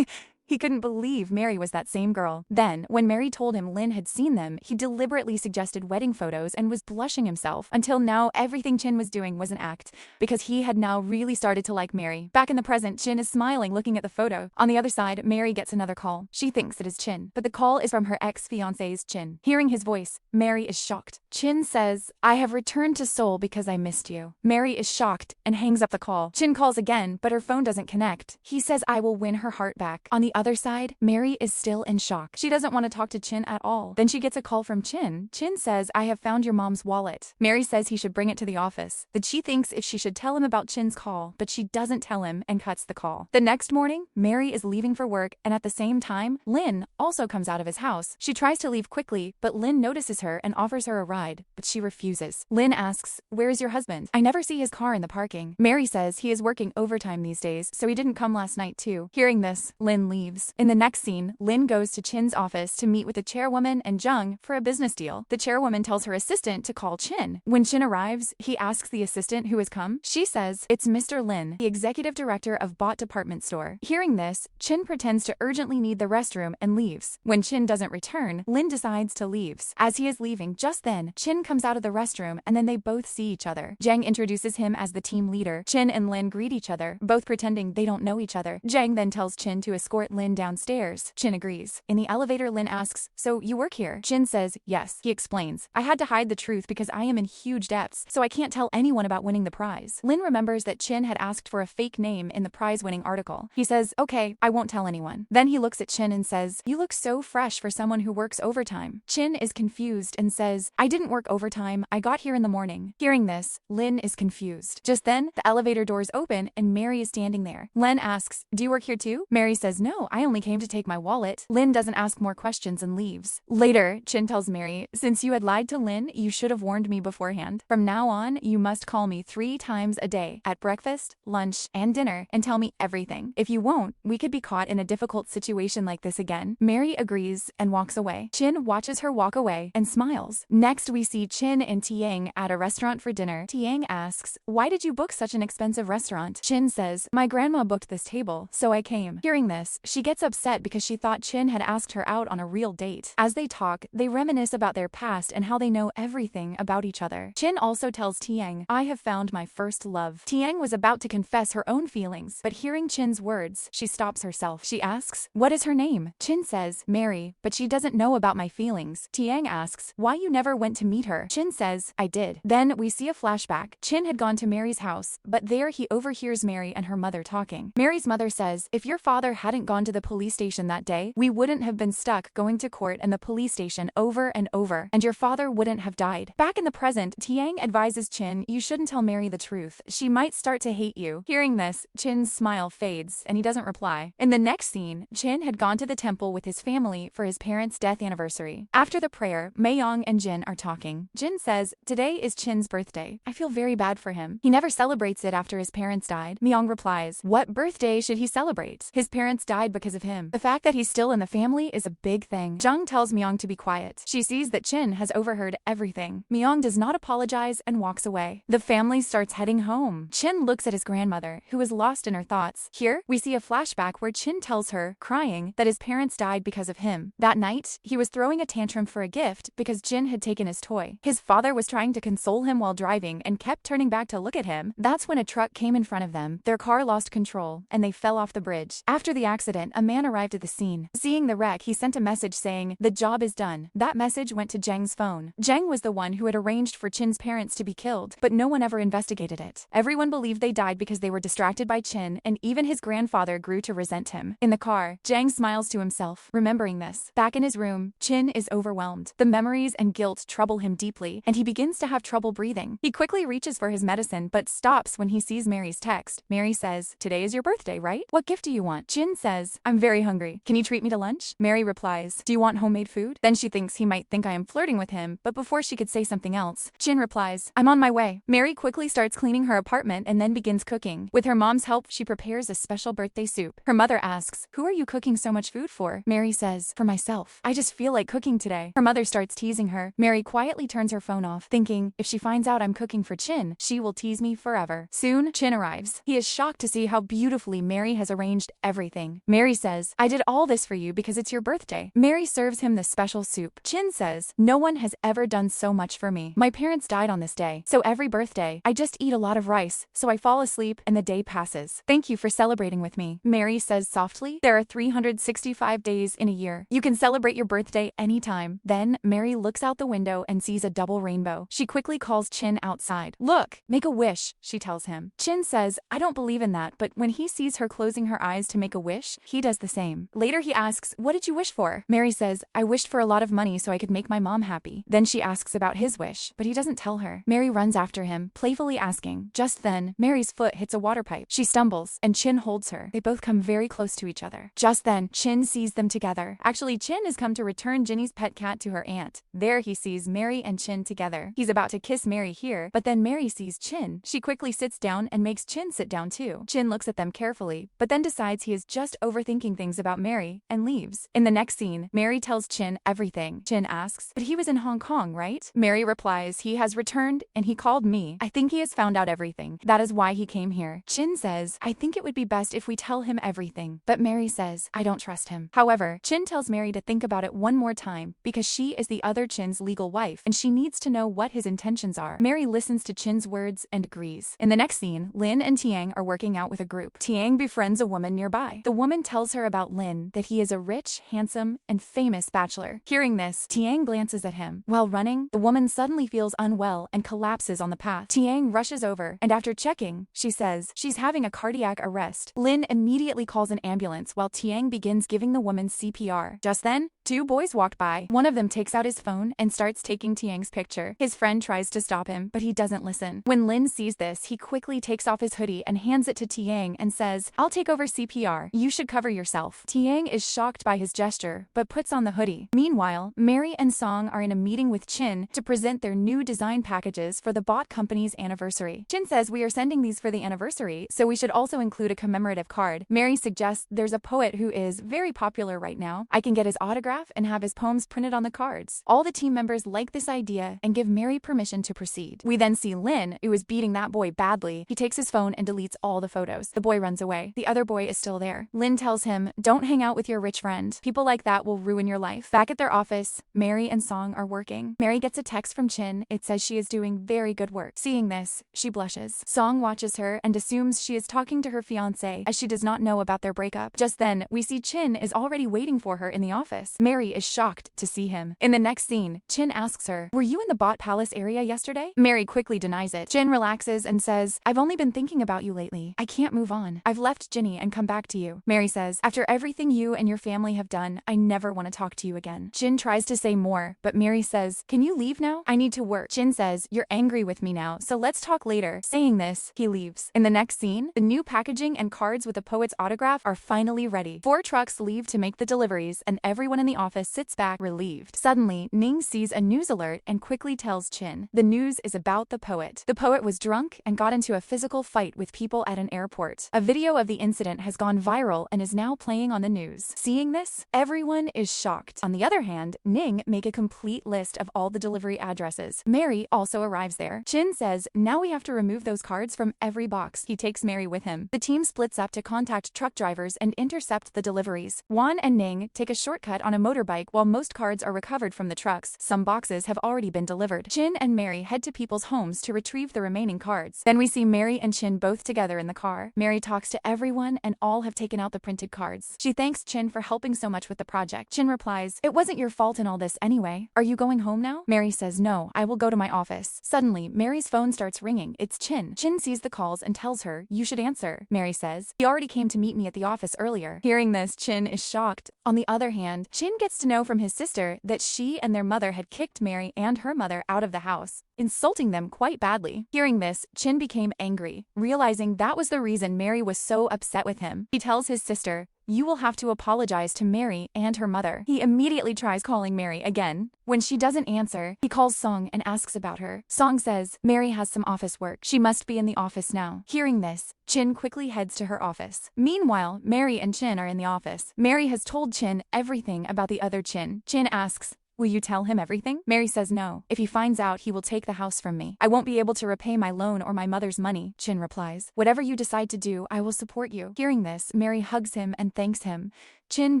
He couldn't believe Mary was that same girl. Then, when Mary told him Lynn had seen them, he deliberately suggested wedding photos and was blushing himself. Until now, everything Chin was doing was an act, because he had now really started to like Mary. Back in the present, Chin is smiling looking at the photo. On the other side, Mary gets another call. She thinks it is Chin, but the call is from her ex-fiancé's Chin. Hearing his voice, Mary is shocked. Chin says, "I have returned to Seoul because I missed you." Mary is shocked and hangs up the call. Chin calls again, but her phone doesn't connect. He says, "I will win her heart back." On the other side, Mary is still in shock. She doesn't want to talk to Chin at all. Then she gets a call from Chin. Chin says, "I have found your mom's wallet." Mary says he should bring it to the office. That she thinks if she should tell him about Chin's call, but she doesn't tell him and cuts the call. The next morning, Mary is leaving for work, and at the same time, Lynn also comes out of his house. She tries to leave quickly, but Lynn notices her and offers her a ride, but she refuses. Lynn asks, "Where is your husband? I never see his car in the parking." Mary says he is working overtime these days, so he didn't come last night too. Hearing this, Lynn leaves. In the next scene, Lynn goes to Chin's office to meet with the chairwoman and Jung for a business deal. The chairwoman tells her assistant to call Chin. When Chin arrives, he asks the assistant who has come. She says, "It's Mr. Lin, the executive director of Bot Department Store." Hearing this, Chin pretends to urgently need the restroom and leaves. When Chin doesn't return, Lin decides to leave. As he is leaving, just then, Chin comes out of the restroom and then they both see each other. Jang introduces him as the team leader. Chin and Lin greet each other, both pretending they don't know each other. Jang then tells Chin to escort Lin downstairs. Chin agrees. In the elevator, Lin asks, "So you work here?" Chin says, "Yes." He explains, "I had to hide the truth because I am in huge debts, so I can't tell anyone about winning the prize." Lin remembers that Chin had asked for a fake name in the prize-winning article. He says, "Okay, I won't tell anyone." Then he looks at Chin and says, "You look so fresh for someone who works overtime." Chin is confused and says, "I didn't work overtime, I got here in the morning." Hearing this, Lin is confused. Just then, the elevator doors open and Mary is standing there. Lin asks, "Do you work here too?" Mary says, "No, I only came to take my wallet." Lin doesn't ask more questions and leaves. Later, Chin tells Mary, "Since you had lied to Lin, you should have warned me beforehand. From now on, you must call me 3 times a day, at breakfast, lunch, and dinner, and tell me everything. If you won't, we could be caught in a difficult situation like this again." Mary agrees and walks away. Chin watches her walk away and smiles. Next, we see Chin and Tiang at a restaurant for dinner. Tiang asks, "Why did you book such an expensive restaurant?" Chin says, "My grandma booked this table, so I came." Hearing this, she gets upset because she thought Chin had asked her out on a real date. As they talk, they reminisce about their past and how they know everything about each other. Chin also tells Tiang, "I have found my first love." Tiang was about to confess her own feelings, but hearing Chin's words, she stops herself. She asks, "What is her name?" Chin says, "Mary, but she doesn't know about my feelings." Tiang asks, "Why you never went to meet her?" Chin says, "I did." Then we see a flashback. Chin had gone to Mary's house, but there he overhears Mary and her mother talking. Mary's mother says, "If your father hadn't gone gone to the police station that day, we wouldn't have been stuck going to court and the police station over and over, and your father wouldn't have died. Back in the present, Tiang advises Chin, you shouldn't tell Mary the truth. She might start to hate you. Hearing this, Chin's smile fades, and he doesn't reply. In the next scene, Chin had gone to the temple with his family for his parents' death anniversary. After the prayer, Mayong and Jin are talking. Jin says, today is Chin's birthday. I feel very bad for him. He never celebrates it after his parents died. Myong replies, what birthday should he celebrate? His parents died because of him. The fact that he's still in the family is a big thing. Jung tells Myong to be quiet. She sees that Chin has overheard everything. Myong does not apologize and walks away. The family starts heading home. Chin looks at his grandmother, who is lost in her thoughts. Here, we see a flashback where Chin tells her, crying, that his parents died because of him. That night, he was throwing a tantrum for a gift because Jin had taken his toy. His father was trying to console him while driving and kept turning back to look at him. That's when a truck came in front of them. Their car lost control, and they fell off the bridge. After the accident, a man arrived at the scene. Seeing the wreck, he sent a message saying, the job is done. That message went to Zheng's phone. Zheng was the one who had arranged for Chin's parents to be killed, but no one ever investigated it. Everyone believed they died because they were distracted by Chin, and even his grandfather grew to resent him. In the car, Zheng smiles to himself, remembering this. Back in his room, Chin is overwhelmed. The memories and guilt trouble him deeply, and he begins to have trouble breathing. He quickly reaches for his medicine, but stops when he sees Mary's text. Mary says, today is your birthday, right? What gift do you want? Chin says, I'm very hungry. Can you treat me to lunch? Mary replies, do you want homemade food? Then she thinks he might think I am flirting with him, but before she could say something else, Chin replies, I'm on my way. Mary quickly starts cleaning her apartment and then begins cooking. With her mom's help, she prepares a special birthday soup. Her mother asks, who are you cooking so much food for? Mary says, for myself. I just feel like cooking today. Her mother starts teasing her. Mary quietly turns her phone off, thinking, if she finds out I'm cooking for Chin, she will tease me forever. Soon, Chin arrives. He is shocked to see how beautifully Mary has arranged everything. Mary says, I did all this for you because it's your birthday. Mary serves him the special soup. Chin says, no one has ever done so much for me. My parents died on this day, so every birthday, I just eat a lot of rice, so I fall asleep and the day passes. Thank you for celebrating with me. Mary says softly, there are 365 days in a year. You can celebrate your birthday anytime. Then, Mary looks out the window and sees a double rainbow. She quickly calls Chin outside. Look, make a wish, she tells him. Chin says, I don't believe in that, but when he sees her closing her eyes to make a wish, he does the same. Later he asks, what did you wish for? Mary says, I wished for a lot of money so I could make my mom happy. Then she asks about his wish, but he doesn't tell her. Mary runs after him, playfully asking. Just then, Mary's foot hits a water pipe. She stumbles, and Chin holds her. They both come very close to each other. Just then, Chin sees them together. Actually, Chin has come to return Ginny's pet cat to her aunt. There he sees Mary and Chin together. He's about to kiss Mary here, but then Mary sees Chin. She quickly sits down and makes Chin sit down too. Chin looks at them carefully, but then decides he is just overthinking things about Mary and leaves. In the next scene, Mary tells Chin everything. Chin asks, but he was in Hong Kong, right? Mary replies, he has returned and he called me. I think he has found out everything. That is why he came here. Chin says, I think it would be best if we tell him everything. But Mary says, I don't trust him. However, Chin tells Mary to think about it one more time because she is the other Chin's legal wife and she needs to know what his intentions are. Mary listens to Chin's words and agrees. In the next scene, Lin and Tiang are working out with a group. Tiang befriends a woman nearby. The woman tells her about Lin, that he is a rich, handsome, and famous bachelor. Hearing this, Tiang glances at him. While running, the woman suddenly feels unwell and collapses on the path. Tiang rushes over, and after checking, she says she's having a cardiac arrest. Lin immediately calls an ambulance while Tiang begins giving the woman CPR. Just then, two boys walked by. One of them takes out his phone and starts taking Tiang's picture. His friend tries to stop him, but he doesn't listen. When Lin sees this, he quickly takes off his hoodie and hands it to Tiang and says, I'll take over CPR. You should cover yourself. Tiang is shocked by his gesture, but puts on the hoodie. Meanwhile, Mary and Song are in a meeting with Chin to present their new design packages for the bot company's anniversary. Chin says we are sending these for the anniversary, so we should also include a commemorative card. Mary suggests there's a poet who is very popular right now. I can get his autograph and have his poems printed on the cards. All the team members like this idea and give Mary permission to proceed. We then see Lin, who is beating that boy badly. He takes his phone and deletes all the photos. The boy runs away. The other boy is still there. Lin tells him, don't hang out with your rich friend. People like that will ruin your life. Back at their office, Mary and Song are working. Mary gets a text from Chin. It says she is doing very good work. Seeing this, she blushes. Song watches her and assumes she is talking to her fiancé as she does not know about their breakup. Just then, we see Chin is already waiting for her in the office. Mary is shocked to see him. In the next scene, Chin asks her, were you in the bot palace area yesterday? Mary quickly denies it. Chin relaxes and says, I've only been thinking about you lately. I can't move on. I've left Ginny and come back to you. Mary Mary says, after everything you and your family have done, I never want to talk to you again. Jin tries to say more, but Mary says, can you leave now? I need to work. Jin says, you're angry with me now, so let's talk later. Saying this, he leaves. In the next scene, the new packaging and cards with the poet's autograph are finally ready. 4 trucks leave to make the deliveries, and everyone in the office sits back relieved. Suddenly, Ning sees a news alert and quickly tells Chin. The news is about the poet. The poet was drunk and got into a physical fight with people at an airport. A video of the incident has gone viral and is now playing on the news. Seeing this, everyone is shocked. On the other hand, Ning make a complete list of all the delivery addresses. Mary also arrives there. Chin says, now we have to remove those cards from every box. He takes Mary with him. The team splits up to contact truck drivers and intercept the deliveries. Wan and Ning take a shortcut on a motorbike while most cards are recovered from the trucks. Some boxes have already been delivered. Chin and Mary head to people's homes to retrieve the remaining cards. Then we see Mary and Chin both together in the car. Mary talks to everyone and all have taken out the printed cards. She thanks Chin for helping so much with the project. Chin replies, it wasn't your fault in all this anyway. Are you going home now? Mary says, no, I will go to my office. Suddenly, Mary's phone starts ringing. It's Chin. Chin sees the calls and tells her, you should answer. Mary says, he already came to meet me at the office earlier. Hearing this, Chin is shocked. On the other hand, Chin gets to know from his sister that she and their mother had kicked Mary and her mother out of the house, insulting them quite badly. Hearing this, Chin became angry, realizing that was the reason Mary was so upset with him. He tells his sister, you will have to apologize to Mary and her mother. He immediately tries calling Mary again. When she doesn't answer, he calls Song and asks about her. Song says, Mary has some office work. She must be in the office now. Hearing this, Chin quickly heads to her office. Meanwhile, Mary and Chin are in the office. Mary has told Chin everything about the other Chin. Chin asks, will you tell him everything? Mary says no. If he finds out, he will take the house from me. I won't be able to repay my loan or my mother's money. Chin replies, whatever you decide to do, I will support you. Hearing this, Mary hugs him and thanks him. Chin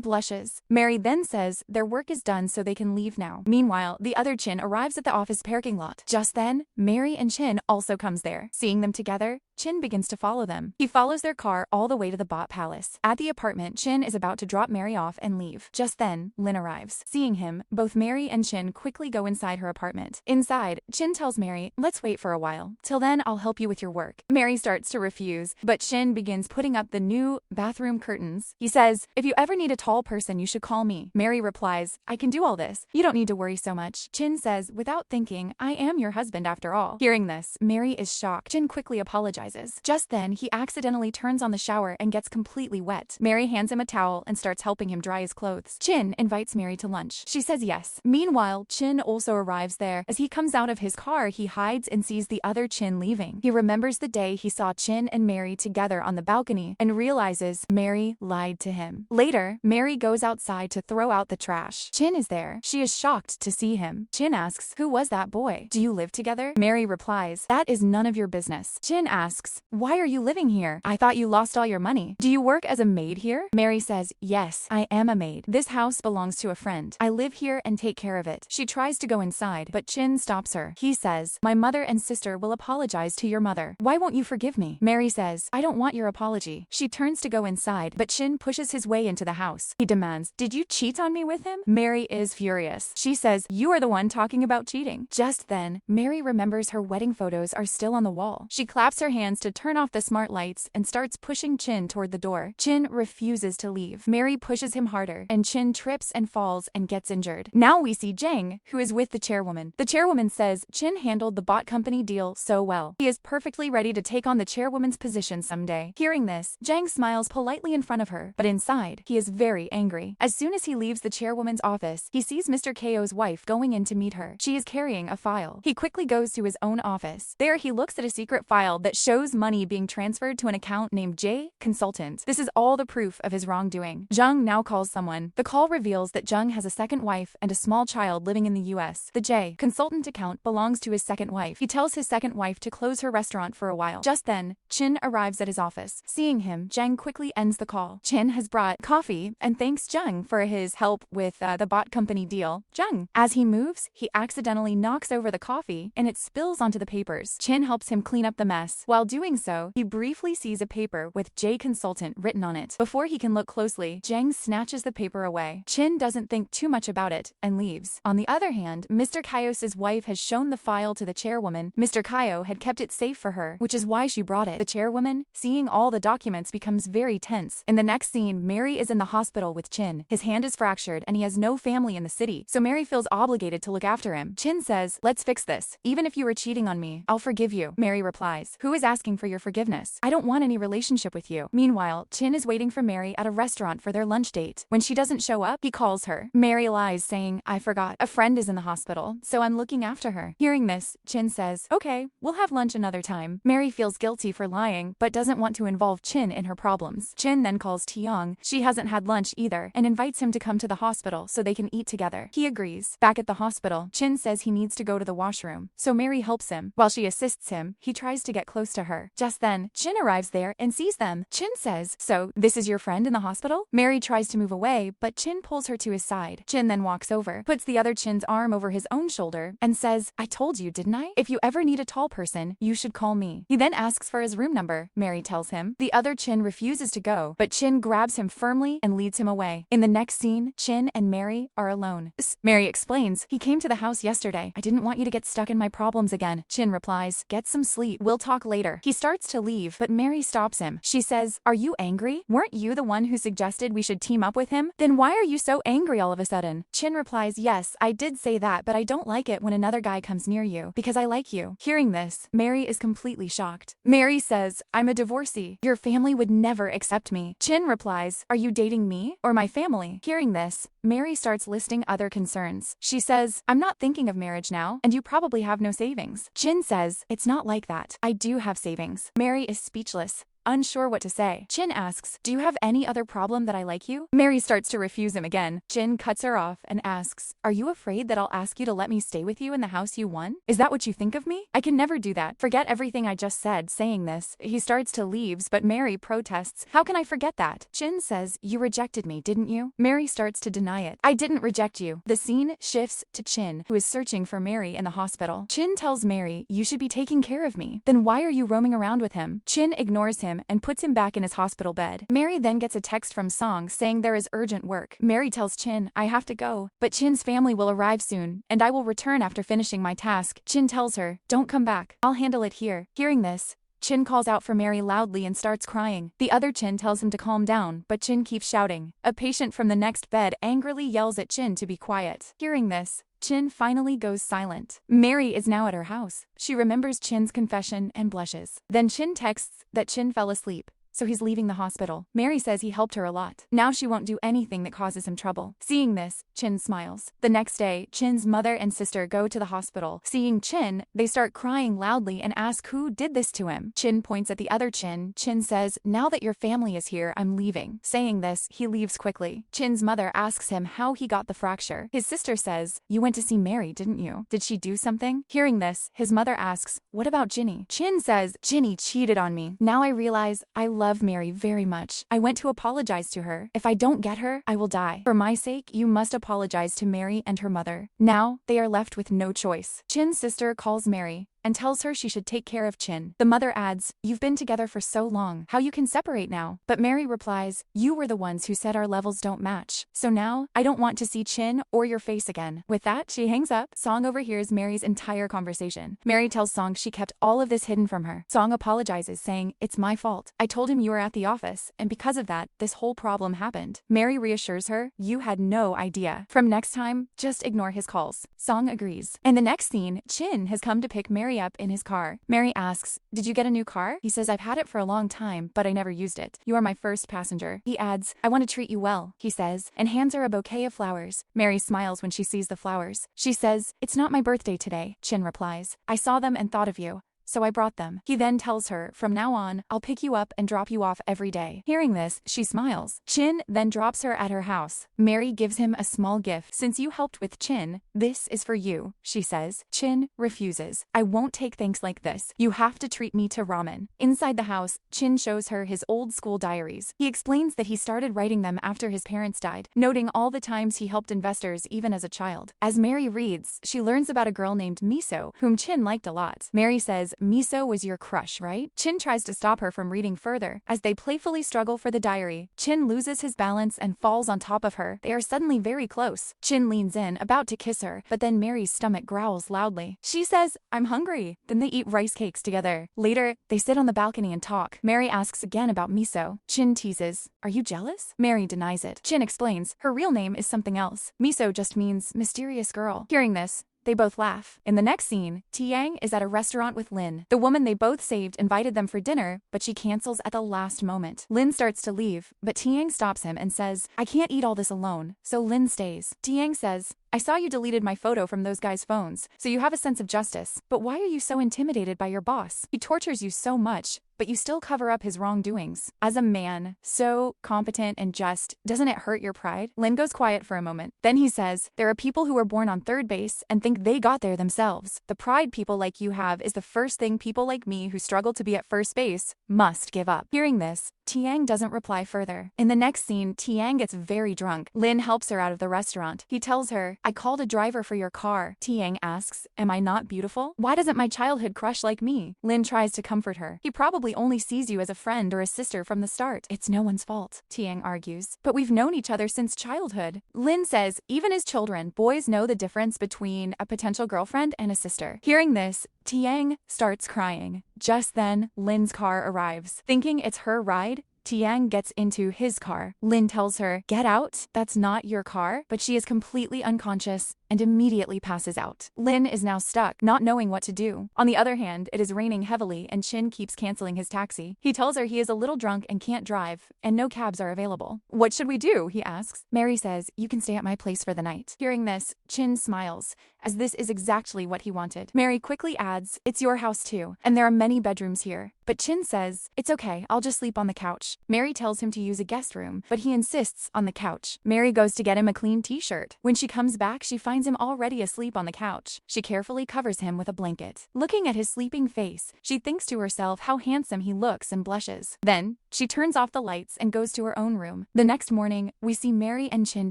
blushes. Mary then says their work is done so they can leave now. Meanwhile, the other Chin arrives at the office parking lot. Just then, Mary and Chin also comes there. Seeing them together, Chin begins to follow them. He follows their car all the way to the Bot Palace. At the apartment, Chin is about to drop Mary off and leave. Just then, Lin arrives. Seeing him, both Mary and Chin quickly go inside her apartment. Inside, Chin tells Mary, let's wait for a while. Till then, I'll help you with your work. Mary starts to refuse, but Chin begins putting up the new bathroom curtains. He says, if you ever need a tall person, you should call me. Mary replies, I can do all this. You don't need to worry so much. Chin says, without thinking, I am your husband after all. Hearing this, Mary is shocked. Chin quickly apologizes. Just then, he accidentally turns on the shower and gets completely wet. Mary hands him a towel and starts helping him dry his clothes. Chin invites Mary to lunch. She says yes. Meanwhile, Chin also arrives there. As he comes out of his car, he hides and sees the other Chin leaving. He remembers the day he saw Chin and Mary together on the balcony and realizes Mary lied to him. Later, Mary goes outside to throw out the trash. Chin is there. She is shocked to see him. Chin asks, who was that boy? Do you live together? Mary replies, that is none of your business. Chin asks, why are you living here? I thought you lost all your money. Do you work as a maid here? Mary says, yes, I am a maid. This house belongs to a friend. I live here and take care of it. She tries to go inside, but Chin stops her. He says, my mother and sister will apologize to your mother. Why won't you forgive me? Mary says, I don't want your apology. She turns to go inside, but Chin pushes his way into the house. He demands, did you cheat on me with him? Mary is furious. She says, you are the one talking about cheating. Just then, Mary remembers her wedding photos are still on the wall. She claps her hands to turn off the smart lights and starts pushing Chin toward the door. Chin refuses to leave. Mary pushes him harder, and Chin trips and falls and gets injured. Now we see Jang, who is with the chairwoman. The chairwoman says Chin handled the bot company deal so well. He is perfectly ready to take on the chairwoman's position someday. Hearing this, Jang smiles politely in front of her, but inside, he is very angry. As soon as he leaves the chairwoman's office, he sees Mr. Ko's wife going in to meet her. She is carrying a file. He quickly goes to his own office. There he looks at a secret file that shows money being transferred to an account named J Consultant. This is all the proof of his wrongdoing. Jung now calls someone. The call reveals that Jung has a second wife and a small child living in the US. The J Consultant account belongs to his second wife. He tells his second wife to close her restaurant for a while. Just then, Chin arrives at his office. Seeing him, Jang quickly ends the call. Chin has brought coffee and thanks Jung for his help with the bot company deal. Jung, as he moves, he accidentally knocks over the coffee and it spills onto the papers. Chin helps him clean up the mess. While While doing so, he briefly sees a paper with J Consultant written on it. Before he can look closely, Jang snatches the paper away. Chin doesn't think too much about it and leaves. On the other hand, Mr. Kaios' wife has shown the file to the chairwoman. Mr. Kaio had kept it safe for her, which is why she brought it. The chairwoman, seeing all the documents, becomes very tense. In the next scene, Mary is in the hospital with Chin. His hand is fractured and he has no family in the city, so Mary feels obligated to look after him. Chin says, "Let's fix this. Even if you were cheating on me, I'll forgive you." Mary replies, "Who is asking for your forgiveness? I don't want any relationship with you." Meanwhile, Chin is waiting for Mary at a restaurant for their lunch date. When she doesn't show up, he calls her. Mary lies, saying, "I forgot. A friend is in the hospital, so I'm looking after her." Hearing this, Chin says, "Okay, we'll have lunch another time." Mary feels guilty for lying, but doesn't want to involve Chin in her problems. Chin then calls Tiang. She hasn't had lunch either, and invites him to come to the hospital so they can eat together. He agrees. Back at the hospital, Chin says he needs to go to the washroom, so Mary helps him. While she assists him, he tries to get close to her. Just then, Chin arrives there and sees them. Chin says, "So, this is your friend in the hospital?" Mary tries to move away, but Chin pulls her to his side. Chin then walks over, puts the other Chin's arm over his own shoulder, and says, "I told you, didn't I? If you ever need a tall person, you should call me." He then asks for his room number. Mary tells him. The other Chin refuses to go, but Chin grabs him firmly and leads him away. In the next scene, Chin and Mary are alone. Mary explains, "He came to the house yesterday. I didn't want you to get stuck in my problems again." Chin replies, "Get some sleep. We'll talk later." He starts to leave, but Mary stops him. She says, "Are you angry? Weren't you the one who suggested we should team up with him? Then why are you so angry all of a sudden?" Chin replies, "Yes, I did say that, but I don't like it when another guy comes near you, because I like you." Hearing this, Mary is completely shocked. Mary says, "I'm a divorcee. Your family would never accept me." Chin replies, "Are you dating me or my family?" Hearing this, Mary starts listing other concerns. She says, "I'm not thinking of marriage now, and you probably have no savings." Chin says, "It's not like that. I do have savings." Mary is speechless, unsure what to say. Chin asks, "Do you have any other problem that I like you?" Mary starts to refuse him again. Chin cuts her off and asks, "Are you afraid that I'll ask you to let me stay with you in the house you won? Is that what you think of me? I can never do that. Forget everything I just said." Saying this, he starts to leave, but Mary protests, "How can I forget that?" Chin says, "You rejected me, didn't you?" Mary starts to deny it. "I didn't reject you." The scene shifts to Chin, who is searching for Mary in the hospital. Chin tells Mary, "You should be taking care of me. Then why are you roaming around with him?" Chin ignores him and puts him back in his hospital bed. Mary then gets a text from Song saying there is urgent work. Mary tells Chin, "I have to go, but Chin's family will arrive soon, and I will return after finishing my task." Chin tells her, "Don't come back. I'll handle it here." Hearing this, Chin calls out for Mary loudly and starts crying. The other Chin tells him to calm down, but Chin keeps shouting. A patient from the next bed angrily yells at Chin to be quiet. Hearing this, Chin finally goes silent. Mary is now at her house. She remembers Chin's confession and blushes. Then Chin texts that Chin fell asleep, so he's leaving the hospital. Mary says he helped her a lot. Now she won't do anything that causes him trouble. Seeing this, Chin smiles. The next day, Chin's mother and sister go to the hospital. Seeing Chin, they start crying loudly and ask who did this to him. Chin points at the other Chin. Chin says, "Now that your family is here, I'm leaving." Saying this, he leaves quickly. Chin's mother asks him how he got the fracture. His sister says, "You went to see Mary, didn't you? Did she do something?" Hearing this, his mother asks, "What about Ginny?" Chin says, "Ginny cheated on me. Now I realize I love Mary very much. I went to apologize to her. If I don't get her, I will die. For my sake, you must apologize to Mary and her mother." Now, they are left with no choice. Chin's sister calls Mary and tells her she should take care of Chin. The mother adds, "You've been together for so long, how you can separate now?" But Mary replies, "You were the ones who said our levels don't match. So now, I don't want to see Chin or your face again." With that, she hangs up. Song overhears Mary's entire conversation. Mary tells Song she kept all of this hidden from her. Song apologizes, saying, "It's my fault. I told him you were at the office, and because of that, this whole problem happened." Mary reassures her, "You had no idea. From next time, just ignore his calls." Song agrees. In the next scene, Chin has come to pick Mary up in his car. Mary asks, "Did you get a new car?" He says, "I've had it for a long time, but I never used it. You are my first passenger." He adds, "I want to treat you well," he says, and hands her a bouquet of flowers. Mary smiles when she sees the flowers. She says, "It's not my birthday today." Chin replies, "I saw them and thought of you, so I brought them." He then tells her, "From now on, I'll pick you up and drop you off every day." Hearing this, she smiles. Chin then drops her at her house. Mary gives him a small gift. "Since you helped with Chin, this is for you," she says. Chin refuses. "I won't take thanks like this. You have to treat me to ramen." Inside the house, Chin shows her his old school diaries. He explains that he started writing them after his parents died, noting all the times he helped investors even as a child. As Mary reads, she learns about a girl named Miso, whom Chin liked a lot. Mary says, Miso was your crush, right? Chin tries to stop her from reading further. As they playfully struggle for the diary, Chin loses his balance and falls on top of her. They are suddenly very close. Chin leans in, about to kiss her, but then Mary's stomach growls loudly. She says, "I'm hungry." Then they eat rice cakes together. Later, they sit on the balcony and talk. Mary asks again about Miso. Chin teases, "Are you jealous?" Mary denies it. Chin explains, her real name is something else. Miso just means mysterious girl. Hearing this, they both laugh. In the next scene, Tiang is at a restaurant with Lin. The woman they both saved invited them for dinner, but she cancels at the last moment. Lin starts to leave, but Tiang stops him and says, "I can't eat all this alone," so Lin stays. Tiang says, "I saw you deleted my photo from those guys' phones, so you have a sense of justice. But why are you so intimidated by your boss? He tortures you so much, but you still cover up his wrongdoings. As a man, so competent and just, doesn't it hurt your pride?" Lin goes quiet for a moment. Then he says, "There are people who were born on third base and think they got there themselves. The pride people like you have is the first thing people like me who struggle to be at first base must give up." Hearing this, Tiang doesn't reply further. In the next scene, Tiang gets very drunk. Lin helps her out of the restaurant. He tells her, "I called a driver for your car." Tiang asks, "Am I not beautiful? Why doesn't my childhood crush like me?" Lin tries to comfort her. "He probably only sees you as a friend or a sister from the start." "It's no one's fault," Tiang argues. "But we've known each other since childhood." Lin says, even as children, boys know the difference between a potential girlfriend and a sister. Hearing this, Tiang starts crying. Just then, Lin's car arrives. Thinking it's her ride, Tiang gets into his car. Lin tells her, "Get out, that's not your car," but she is completely unconscious and immediately passes out. Lin is now stuck, not knowing what to do. On the other hand, it is raining heavily and Chin keeps canceling his taxi. He tells her he is a little drunk and can't drive, and no cabs are available. "What should we do?" he asks. Mary says, "You can stay at my place for the night." Hearing this, Chin smiles, as this is exactly what he wanted. Mary quickly adds, "It's your house too, and there are many bedrooms here." But Chin says, "It's okay, I'll just sleep on the couch." Mary tells him to use a guest room, but he insists on the couch. Mary goes to get him a clean t-shirt. When she comes back, she finds him already asleep on the couch. She carefully covers him with a blanket. Looking at his sleeping face, she thinks to herself how handsome he looks and blushes. Then, she turns off the lights and goes to her own room. The next morning, we see Mary and Chin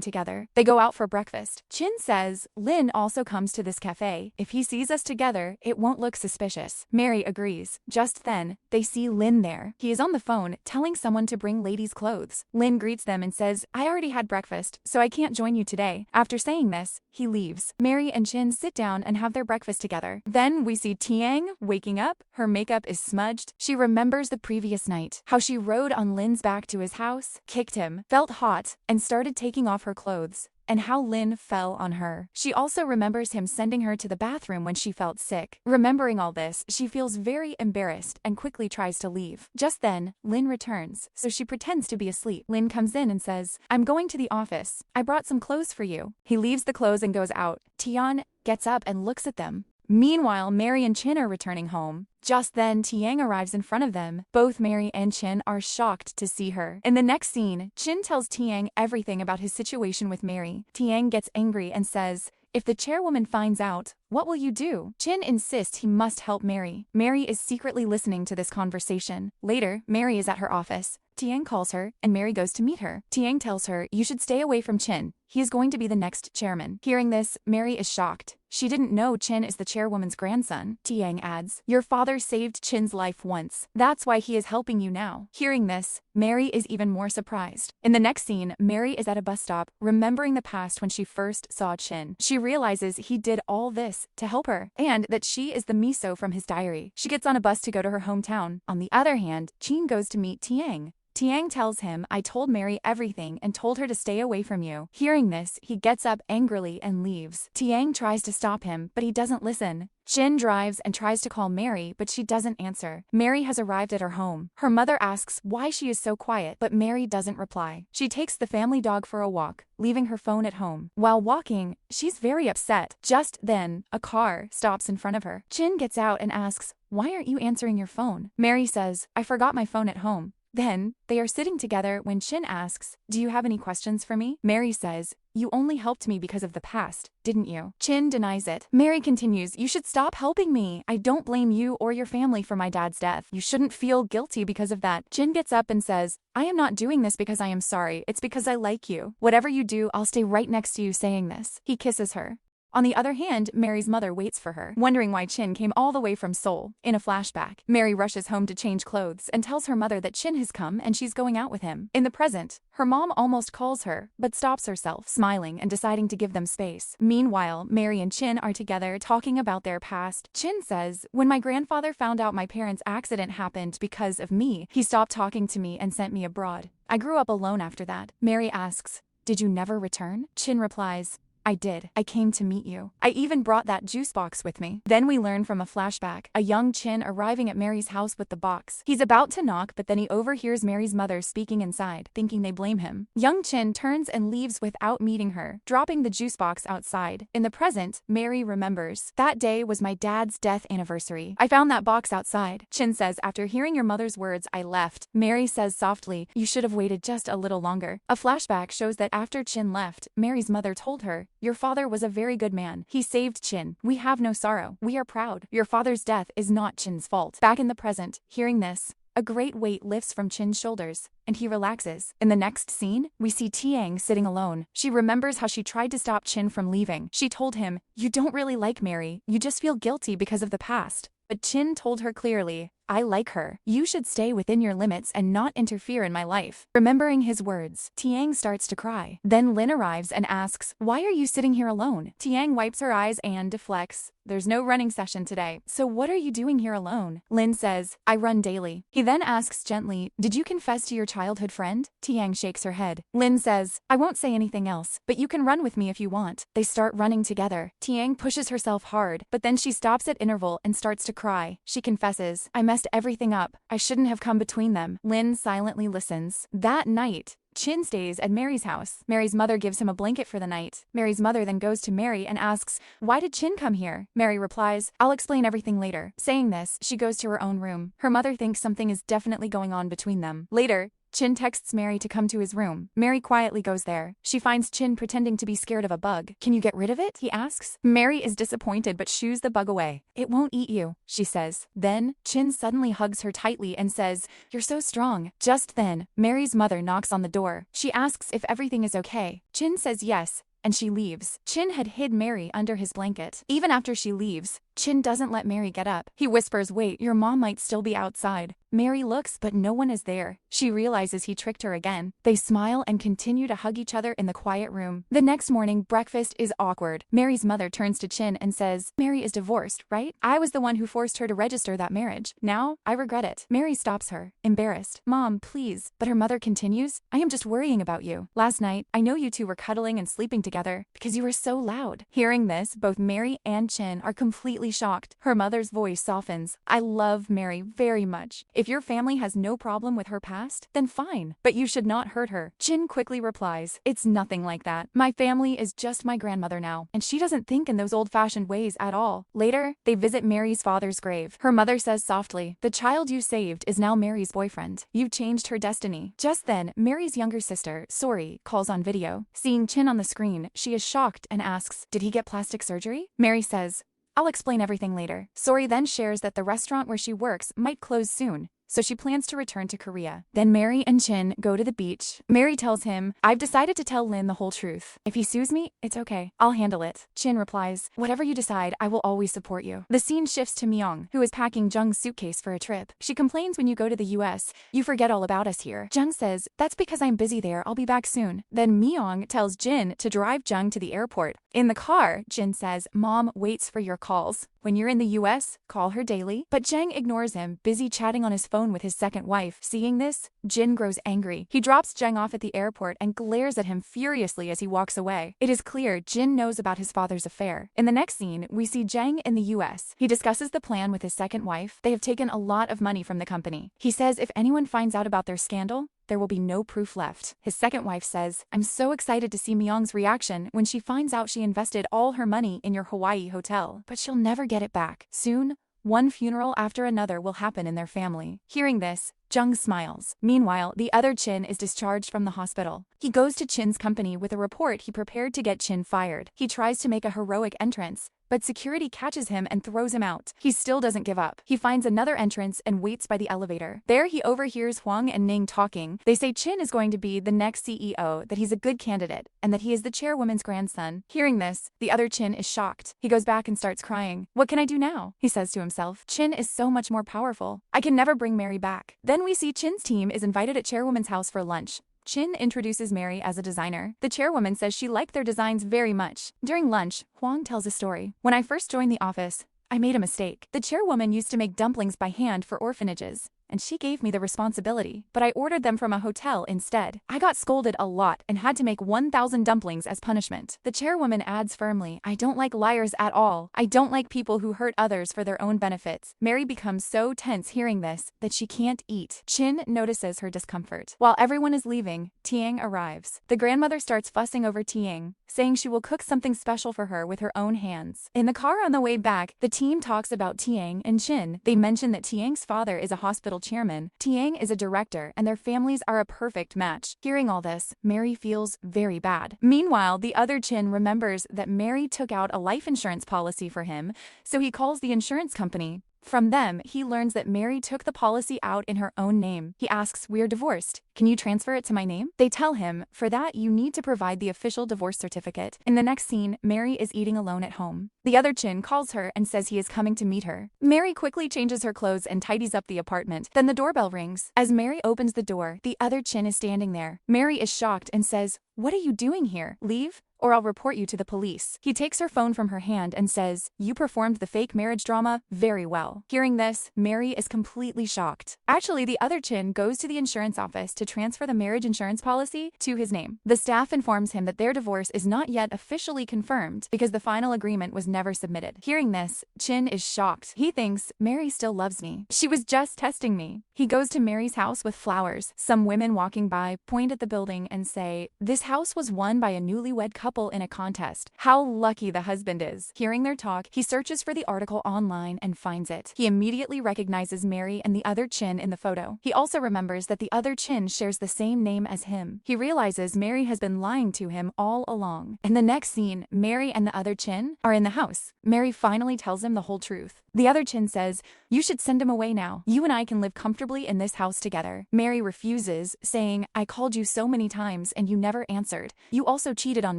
together. They go out for breakfast. Chin says, "Lin also comes to this cafe. If he sees us together, it won't look suspicious." Mary agrees. Just then, they see Lin there. He is on the phone, telling someone to bring ladies' clothes. Lin greets them and says, "I already had breakfast, so I can't join you today." After saying this, he leaves. Mary and Chin sit down and have their breakfast together. Then we see Tiang waking up. Her makeup is smudged. She remembers the previous night, how she rode on Lin's back to his house, kicked him, felt hot, and started taking off her clothes, and how Lin fell on her. She also remembers him sending her to the bathroom when she felt sick. Remembering all this, she feels very embarrassed and quickly tries to leave. Just then, Lin returns, so she pretends to be asleep. Lin comes in and says, "I'm going to the office. I brought some clothes for you." He leaves the clothes and goes out. Tian gets up and looks at them. Meanwhile, Mary and Chin are returning home. Just then, Tiang arrives in front of them. Both Mary and Chin are shocked to see her. In the next scene, Chin tells Tiang everything about his situation with Mary. Tiang gets angry and says, "If the chairwoman finds out, what will you do?" Chin insists he must help Mary. Mary is secretly listening to this conversation. Later, Mary is at her office. Tiang calls her, and Mary goes to meet her. Tiang tells her, "You should stay away from Chin. He is going to be the next chairman." Hearing this, Mary is shocked. She didn't know Chin is the chairwoman's grandson. Tiang adds, "Your father saved Chin's life once. That's why he is helping you now." Hearing this, Mary is even more surprised. In the next scene, Mary is at a bus stop, remembering the past when she first saw Chin. She realizes he did all this to help her, and that she is the Miso from his diary. She gets on a bus to go to her hometown. On the other hand, Chin goes to meet Tiang. Tiang tells him, "I told Mary everything and told her to stay away from you." Hearing this, he gets up angrily and leaves. Tiang tries to stop him, but he doesn't listen. Chin drives and tries to call Mary, but she doesn't answer. Mary has arrived at her home. Her mother asks why she is so quiet, but Mary doesn't reply. She takes the family dog for a walk, leaving her phone at home. While walking, she's very upset. Just then, a car stops in front of her. Chin gets out and asks, "Why aren't you answering your phone?" Mary says, "I forgot my phone at home." Then, they are sitting together when Chin asks, "Do you have any questions for me?" Mary says, "You only helped me because of the past, didn't you?" Chin denies it. Mary continues, "You should stop helping me. I don't blame you or your family for my dad's death. You shouldn't feel guilty because of that." Chin gets up and says, "I am not doing this because I am sorry. It's because I like you. Whatever you do, I'll stay right next to you saying this." He kisses her. On the other hand, Mary's mother waits for her, wondering why Chin came all the way from Seoul. In a flashback, Mary rushes home to change clothes and tells her mother that Chin has come and she's going out with him. In the present, her mom almost calls her, but stops herself, smiling and deciding to give them space. Meanwhile, Mary and Chin are together talking about their past. Chin says, "When my grandfather found out my parents' accident happened because of me, he stopped talking to me and sent me abroad. I grew up alone after that." Mary asks, "Did you never return?" Chin replies, "I did. I came to meet you. I even brought that juice box with me." Then we learn from a flashback, a young Chin arriving at Mary's house with the box. He's about to knock, but then he overhears Mary's mother speaking inside, thinking they blame him. Young Chin turns and leaves without meeting her, dropping the juice box outside. In the present, Mary remembers, "That day was my dad's death anniversary. I found that box outside." Chin says, "After hearing your mother's words, I left." Mary says softly, "You should have waited just a little longer." A flashback shows that after Chin left, Mary's mother told her, "Your father was a very good man. He saved Chin. We have no sorrow. We are proud. Your father's death is not Chin's fault." Back in the present, hearing this, a great weight lifts from Chin's shoulders, and he relaxes. In the next scene, we see Tiang sitting alone. She remembers how she tried to stop Chin from leaving. She told him, "You don't really like Mary. You just feel guilty because of the past." But Chin told her clearly, "I like her. You should stay within your limits and not interfere in my life." Remembering his words, Tiang starts to cry. Then Lin arrives and asks, "Why are you sitting here alone?" Tiang wipes her eyes and deflects, "There's no running session today. So what are you doing here alone?" Lin says, "I run daily." He then asks gently, "Did you confess to your childhood friend?" Tiang shakes her head. Lin says, "I won't say anything else, but you can run with me if you want." They start running together. Tiang pushes herself hard, but then she stops at interval and starts to cry. She confesses, "I messed everything up. I shouldn't have come between them." Lin silently listens. That night, Chin stays at Mary's house. Mary's mother gives him a blanket for the night. Mary's mother then goes to Mary and asks, "Why did Chin come here?" Mary replies, "I'll explain everything later." Saying this, she goes to her own room. Her mother thinks something is definitely going on between them. Later, Chin texts Mary to come to his room. Mary quietly goes there. She finds Chin pretending to be scared of a bug. "Can you get rid of it?" he asks. Mary is disappointed but shoos the bug away. "It won't eat you," she says. Then, Chin suddenly hugs her tightly and says, "You're so strong." Just then, Mary's mother knocks on the door. She asks if everything is okay. Chin says yes, and she leaves. Chin had hid Mary under his blanket. Even after she leaves, Chin doesn't let Mary get up. He whispers, "Wait, your mom might still be outside." Mary looks, but no one is there. She realizes he tricked her again. They smile and continue to hug each other in the quiet room. The next morning, breakfast is awkward. Mary's mother turns to Chin and says, "Mary is divorced, right? I was the one who forced her to register that marriage. Now, I regret it." Mary stops her, embarrassed. "Mom, please." But her mother continues, "I am just worrying about you. Last night, I know you two were cuddling and sleeping together because you were so loud." Hearing this, both Mary and Chin are completely shocked. Her mother's voice softens. "I love Mary very much. If your family has no problem with her past, then fine, but you should not hurt her." Chin quickly replies, "It's nothing like that. My family is just my grandmother now, and she doesn't think in those old-fashioned ways at all." Later, they visit Mary's father's grave. Her mother says softly, "The child you saved is now Mary's boyfriend. You've changed her destiny." Just then, Mary's younger sister, Sori, calls on video. Seeing Chin on the screen, she is shocked and asks, "Did he get plastic surgery?" Mary says, "I'll explain everything later." Sori then shares that the restaurant where she works might close soon, so she plans to return to Korea. Then Mary and Chin go to the beach. Mary tells him, "I've decided to tell Lin the whole truth. If he sues me, it's okay. I'll handle it." Chin replies, "Whatever you decide, I will always support you." The scene shifts to Myung, who is packing Jung's suitcase for a trip. She complains, "When you go to the US, you forget all about us here." Jung says, "That's because I'm busy there. I'll be back soon." Then Myung tells Jin to drive Jung to the airport. In the car, Jin says, "Mom waits for your calls. When you're in the US, call her daily." But Jang ignores him, busy chatting on his phone with his second wife. Seeing this, Jin grows angry. He drops Jang off at the airport and glares at him furiously as he walks away. It is clear Jin knows about his father's affair. In the next scene, we see Jang in the US. He discusses the plan with his second wife. They have taken a lot of money from the company. He says if anyone finds out about their scandal, there will be no proof left. His second wife says, "I'm so excited to see Myung's reaction when she finds out she invested all her money in your Hawaii hotel, but she'll never get it back. Soon, one funeral after another will happen in their family." Hearing this, Jung smiles. Meanwhile, the other Chin is discharged from the hospital. He goes to Chin's company with a report he prepared to get Chin fired. He tries to make a heroic entrance, but security catches him and throws him out. He still doesn't give up. He finds another entrance and waits by the elevator. There he overhears Huang and Ning talking. They say Chin is going to be the next CEO, that he's a good candidate, and that he is the chairwoman's grandson. Hearing this, the other Chin is shocked. He goes back and starts crying. What can I do now? He says to himself. Chin is so much more powerful. I can never bring Mary back. Then we see Chin's team is invited at chairwoman's house for lunch. Chin introduces Mary as a designer. The chairwoman says she liked their designs very much. During lunch, Huang tells a story. When I first joined the office, I made a mistake. The chairwoman used to make dumplings by hand for orphanages, and she gave me the responsibility, but I ordered them from a hotel instead. I got scolded a lot and had to make 1,000 dumplings as punishment. The chairwoman adds firmly, I don't like liars at all. I don't like people who hurt others for their own benefits. Mary becomes so tense hearing this that she can't eat. Chin notices her discomfort. While everyone is leaving, Tiang arrives. The grandmother starts fussing over Tiang, saying she will cook something special for her with her own hands. In the car on the way back, the team talks about Tiang and Chin. They mention that Tiang's father is a hospital chairman, Tiang is a director, and their families are a perfect match. Hearing all this, Mary feels very bad. Meanwhile, the other Chin remembers that Mary took out a life insurance policy for him, so he calls the insurance company. From them, he learns that Mary took the policy out in her own name. He asks, we're divorced. Can you transfer it to my name? They tell him, for that you need to provide the official divorce certificate. In the next scene, Mary is eating alone at home. The other Chin calls her and says he is coming to meet her. Mary quickly changes her clothes and tidies up the apartment. Then the doorbell rings. As Mary opens the door, the other Chin is standing there. Mary is shocked and says, what are you doing here? Leave, or I'll report you to the police. He takes her phone from her hand and says, you performed the fake marriage drama very well. Hearing this, Mary is completely shocked. Actually, the other Chin goes to the insurance office to transfer the marriage insurance policy to his name. The staff informs him that their divorce is not yet officially confirmed because the final agreement was never submitted. Hearing this, Chin is shocked. He thinks, Mary still loves me. She was just testing me. He goes to Mary's house with flowers. Some women walking by point at the building and say, this house was won by a newlywed couple in a contest. How lucky the husband is. Hearing their talk, he searches for the article online and finds it. He immediately recognizes Mary and the other Chin in the photo. He also remembers that the other Chin shares the same name as him. He realizes Mary has been lying to him all along. In the next scene, Mary and the other Chin are in the house. Mary finally tells him the whole truth. The other Chin says, you should send him away now. You and I can live comfortably in this house together. Mary refuses, saying, I called you so many times and you never answered. You also cheated on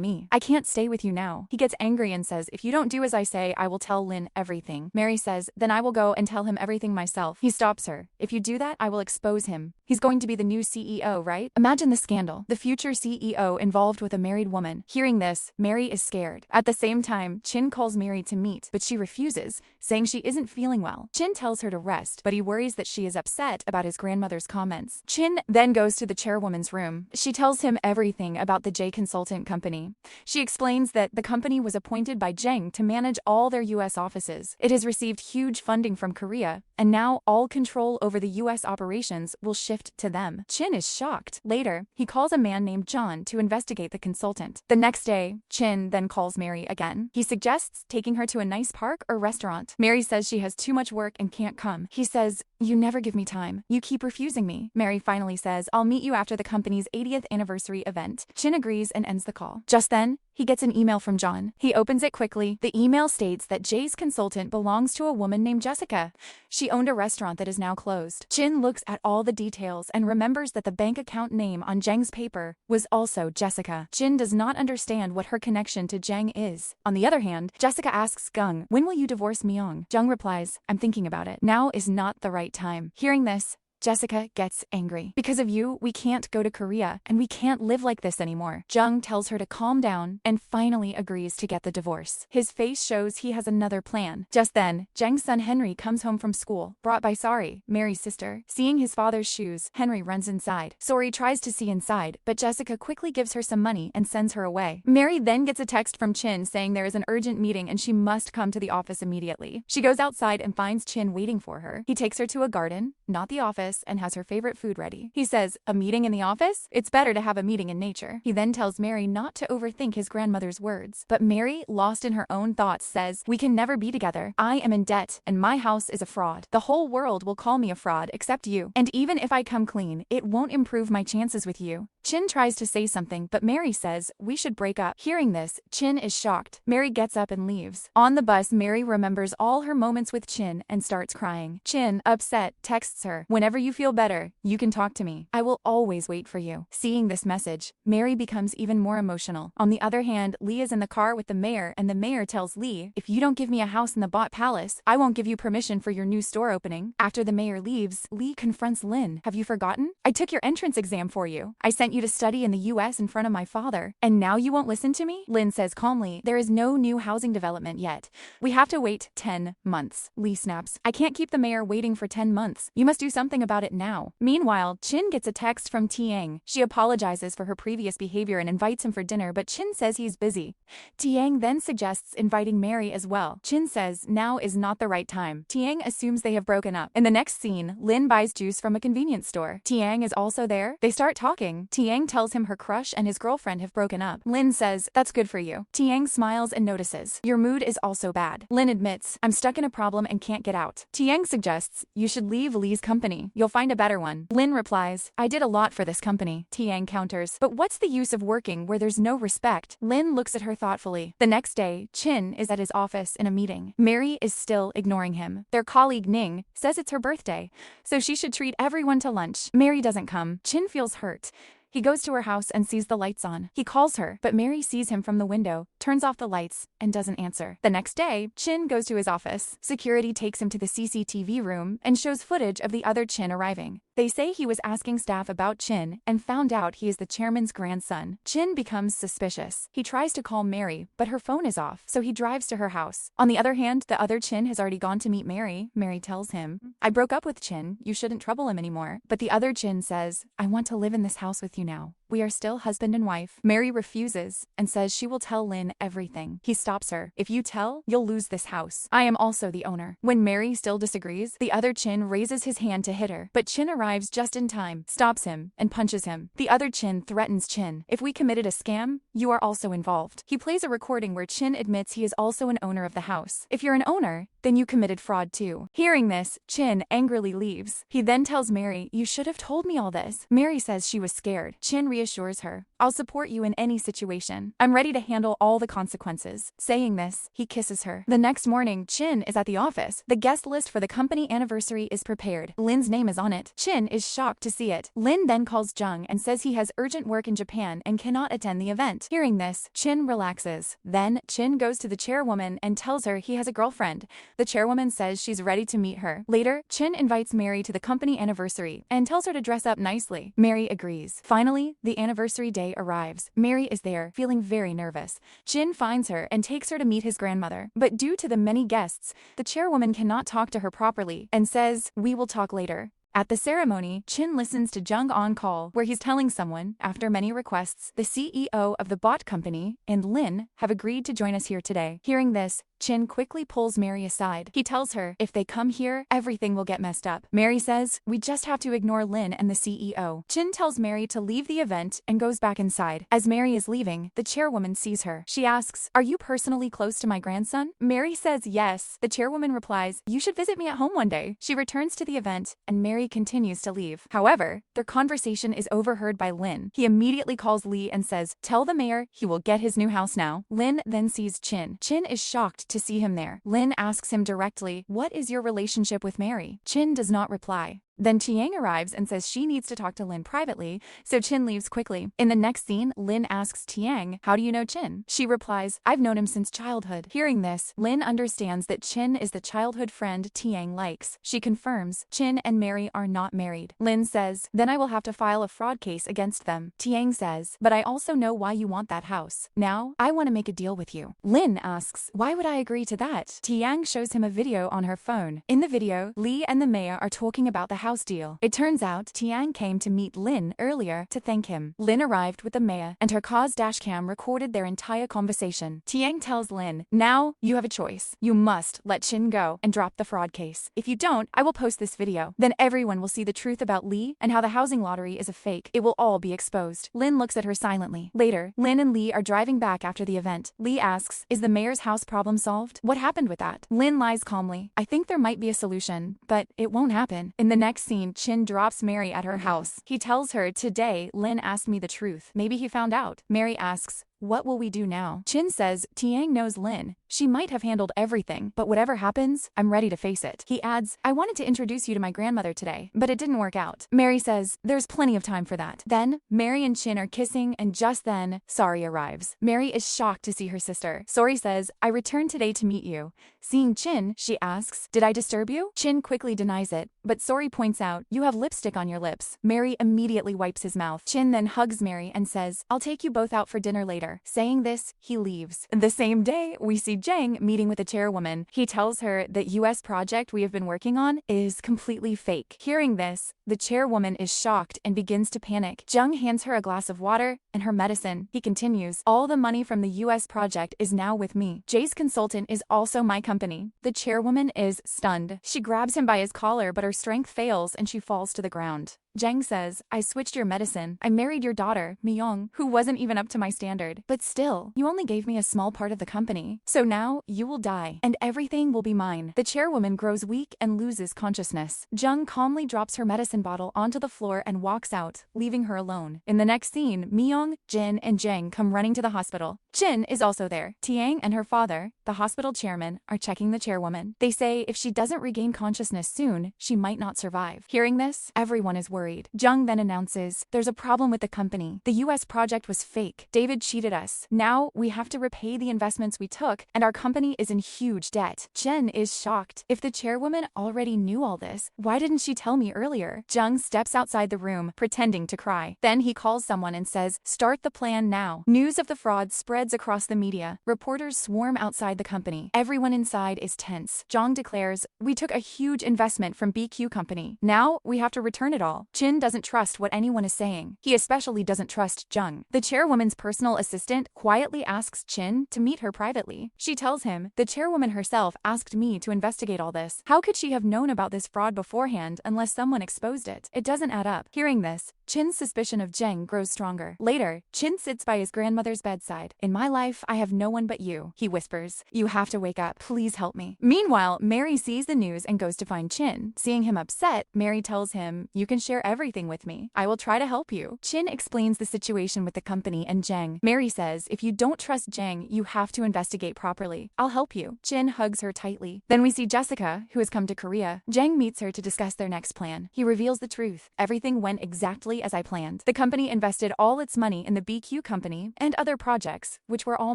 me. I can't stay with you now. He gets angry and says, if you don't do as I say, I will tell Lin everything. Mary says, then I will go and tell him everything myself. He stops her. If you do that, I will expose him. He's going to be the new CEO, right? Imagine the scandal. The future CEO involved with a married woman. Hearing this, Mary is scared. At the same time, Chin calls Mary to meet, but she refuses, saying she isn't feeling well. Chin tells her to rest, but he worries that she is upset about his grandmother's comments. Chin then goes to the chairwoman's room. She tells him everything about the J Consultant Company. She explains that the company was appointed by Zheng to manage all their US offices. It has received huge funding from Korea, and now all control over the US operations will shift to them. Chin is shocked. Later, he calls a man named John to investigate the consultant. The next day, Chin then calls Mary again. He suggests taking her to a nice park or restaurant. Mary says she has too much work and can't come. He says, you never give me time. You keep refusing me. Mary finally says, I'll meet you after the company's 80th anniversary event. Chin agrees and ends the call. Just then, he gets an email from John. He opens it quickly. The email states that Jay's consultant belongs to a woman named Jessica. She owned a restaurant that is now closed. Chin looks at all the details and remembers that the bank account name on Zheng's paper was also Jessica. Chin does not understand what her connection to Zheng is. On the other hand, Jessica asks Gung, when will you divorce Myung? Jung replies, I'm thinking about it. Now is not the right time. Hearing this, Jessica gets angry. Because of you, we can't go to Korea, and we can't live like this anymore. Jung tells her to calm down and finally agrees to get the divorce. His face shows he has another plan. Just then, Jeng's son Henry comes home from school, brought by Sari, Mary's sister. Seeing his father's shoes, Henry runs inside. Sori tries to see inside, but Jessica quickly gives her some money and sends her away. Mary then gets a text from Chin saying there is an urgent meeting and she must come to the office immediately. She goes outside and finds Chin waiting for her. He takes her to a garden, not the office, and has her favorite food ready. He says, "A meeting in the office? It's better to have a meeting in nature." He then tells Mary not to overthink his grandmother's words. But Mary, lost in her own thoughts, says, "We can never be together. I am in debt, and my house is a fraud. The whole world will call me a fraud except you. And even if I come clean, it won't improve my chances with you." Chin tries to say something, but Mary says, "We should break up." Hearing this, Chin is shocked. Mary gets up and leaves. On the bus, Mary remembers all her moments with Chin and starts crying. Chin, upset, texts her, "Whenever you feel better, you can talk to me. I will always wait for you." Seeing this message, Mary becomes even more emotional. On the other hand, Lee is in the car with the mayor, and the mayor tells Lee, "If you don't give me a house in the Bot Palace, I won't give you permission for your new store opening." After the mayor leaves, Lee confronts Lin. "Have you forgotten? I took your entrance exam for you. I sent you to study in the US in front of my father. And now you won't listen to me?" Lin says calmly, "There is no new housing development yet. We have to wait 10 months. Lee snaps, "I can't keep the mayor waiting for 10 months. You must do something about it now." Meanwhile, Chin gets a text from Tiang. She apologizes for her previous behavior and invites him for dinner, but Chin says he's busy. Tiang then suggests inviting Mary as well. Chin says now is not the right time. Tiang assumes they have broken up. In the next scene, Lin buys juice from a convenience store. Tiang is also there. They start talking. Tiang tells him her crush and his girlfriend have broken up. Lin says, "That's good for you." Tiang smiles and notices, "Your mood is also bad." Lin admits, "I'm stuck in a problem and can't get out." Tiang suggests, "You should leave Lee's company. You'll find a better one." Lin replies, "I did a lot for this company." Tiang counters, "But what's the use of working where there's no respect?" Lin looks at her thoughtfully. The next day, Chin is at his office in a meeting. Mary is still ignoring him. Their colleague Ning says it's her birthday, so she should treat everyone to lunch. Mary doesn't come. Chin feels hurt. He goes to her house and sees the lights on. He calls her, but Mary sees him from the window, turns off the lights, and doesn't answer. The next day, Chin goes to his office. Security takes him to the CCTV room and shows footage of the other Chin arriving. They say he was asking staff about Chin and found out he is the chairman's grandson. Chin becomes suspicious. He tries to call Mary, but her phone is off, so he drives to her house. On the other hand, the other Chin has already gone to meet Mary. Mary tells him, "I broke up with Chin. You shouldn't trouble him anymore." But the other Chin says, "I want to live in this house with you now. We are still husband and wife." Mary refuses and says she will tell Lin everything. He stops her. "If you tell, you'll lose this house. I am also the owner." When Mary still disagrees, the other Chin raises his hand to hit her, but Chin arrives just in time, stops him, and punches him. The other Chin threatens Chin, "If we committed a scam, you are also involved." He plays a recording where Chin admits he is also an owner of the house. "If you're an owner, then you committed fraud too." Hearing this, Chin angrily leaves. He then tells Mary, "You should have told me all this." Mary says she was scared. Chin reassures her, "I'll support you in any situation. I'm ready to handle all the consequences." Saying this, he kisses her. The next morning, Chin is at the office. The guest list for the company anniversary is prepared. Lin's name is on it. Chin is shocked to see it. Lin then calls Jung and says he has urgent work in Japan and cannot attend the event. Hearing this, Chin relaxes. Then, Chin goes to the chairwoman and tells her he has a girlfriend. The chairwoman says she's ready to meet her. Later, Chin invites Mary to the company anniversary and tells her to dress up nicely. Mary agrees. Finally, the anniversary day arrives. Mary is there, feeling very nervous. Chin finds her and takes her to meet his grandmother. But due to the many guests, the chairwoman cannot talk to her properly and says, "We will talk later." At the ceremony, Chin listens to Jung on call, where he's telling someone, after many requests, the CEO of the bot company and Lin have agreed to join us here today. Hearing this, Chin quickly pulls Mary aside. He tells her, "If they come here, everything will get messed up." Mary says, "We just have to ignore Lin and the CEO." Chin tells Mary to leave the event and goes back inside. As Mary is leaving, the chairwoman sees her. She asks, "Are you personally close to my grandson?" Mary says yes. The chairwoman replies, "You should visit me at home one day." She returns to the event, and Mary continues to leave. However, their conversation is overheard by Lin. He immediately calls Lee and says, "Tell the mayor he will get his new house now." Lin then sees Chin. Chin is shocked to see him there. Lin asks him directly, "What is your relationship with Mary?" Chin does not reply. Then Tiang arrives and says she needs to talk to Lin privately, so Chin leaves quickly. In the next scene, Lin asks Tiang, "How do you know Chin?" She replies, "I've known him since childhood." Hearing this, Lin understands that Chin is the childhood friend Tiang likes. She confirms Chin and Mary are not married. Lin says, "Then I will have to file a fraud case against them." Tiang says, "But I also know why you want that house. Now, I want to make a deal with you." Lin asks, "Why would I agree to that?" Tiang shows him a video on her phone. In the video, Lee and the mayor are talking about the house deal. It turns out Tiang came to meet Lin earlier to thank him. Lin arrived with the Maya, and her car's dashcam recorded their entire conversation. Tiang tells Lin, now you have a choice. You must let Chin go and drop the fraud case. If you don't, I will post this video. Then everyone will see the truth about Lee and how the housing lottery is a fake. It will all be exposed. Lin looks at her silently. Later, Lin and Lee are driving back after the event. Lee asks, is the mayor's house problem solved? What happened with that? Lin lies calmly. I think there might be a solution, but it won't happen. In the next scene, Chin drops Mary at her house. He tells her, today, Lin asked me the truth. Maybe he found out. Mary asks, what will we do now? Chin says, Tiang knows Lin. She might have handled everything, but whatever happens, I'm ready to face it. He adds, I wanted to introduce you to my grandmother today, but it didn't work out. Mary says, there's plenty of time for that. Then, Mary and Chin are kissing, and just then, Sari arrives. Mary is shocked to see her sister. Sari says, I returned today to meet you. Seeing Chin, she asks, did I disturb you? Chin quickly denies it, but Sari points out, you have lipstick on your lips. Mary immediately wipes his mouth. Chin then hugs Mary and says, I'll take you both out for dinner later. Saying this, he leaves. The same day, we see Jang meeting with the chairwoman. He tells her that US project we have been working on is completely fake. Hearing this, the chairwoman is shocked and begins to panic. Jung hands her a glass of water and her medicine. He continues, all the money from the US project is now with me. Jay's consultant is also my company. The chairwoman is stunned. She grabs him by his collar, but her strength fails and she falls to the ground. Jang says, I switched your medicine. I married your daughter, Myung, who wasn't even up to my standard. But still, you only gave me a small part of the company. So now, you will die, and everything will be mine. The chairwoman grows weak and loses consciousness. Jung calmly drops her medicine bottle onto the floor and walks out, leaving her alone. In the next scene, Myung, Jin, and Jang come running to the hospital. Jin is also there. Tiang and her father, the hospital chairman, are checking the chairwoman. They say if she doesn't regain consciousness soon, she might not survive. Hearing this, everyone is worried. Jung then announces, there's a problem with the company. The US project was fake. David cheated us. Now we have to repay the investments we took, and our company is in huge debt. Jen is shocked. If the chairwoman already knew all this, why didn't she tell me earlier? Jung steps outside the room, pretending to cry. Then he calls someone and says, start the plan now. News of the fraud spreads across the media. Reporters swarm outside the company. Everyone inside is tense. Jung declares, we took a huge investment from BQ company. Now we have to return it all. Chin doesn't trust what anyone is saying. He especially doesn't trust Jung. The chairwoman's personal assistant quietly asks Chin to meet her privately. She tells him, the chairwoman herself asked me to investigate all this. How could she have known about this fraud beforehand unless someone exposed it? It doesn't add up. Hearing this, Chin's suspicion of Jeng grows stronger. Later, Chin sits by his grandmother's bedside. In my life, I have no one but you, he whispers. You have to wake up. Please help me. Meanwhile, Mary sees the news and goes to find Chin. Seeing him upset, Mary tells him, you can share everything with me. I will try to help you. Chin explains the situation with the company and Jeng. Mary says, if you don't trust Jeng, you have to investigate properly. I'll help you. Chin hugs her tightly. Then we see Jessica, who has come to Korea. Jeng meets her to discuss their next plan. He reveals the truth. Everything went exactly as I planned. The company invested all its money in the BQ company and other projects, which were all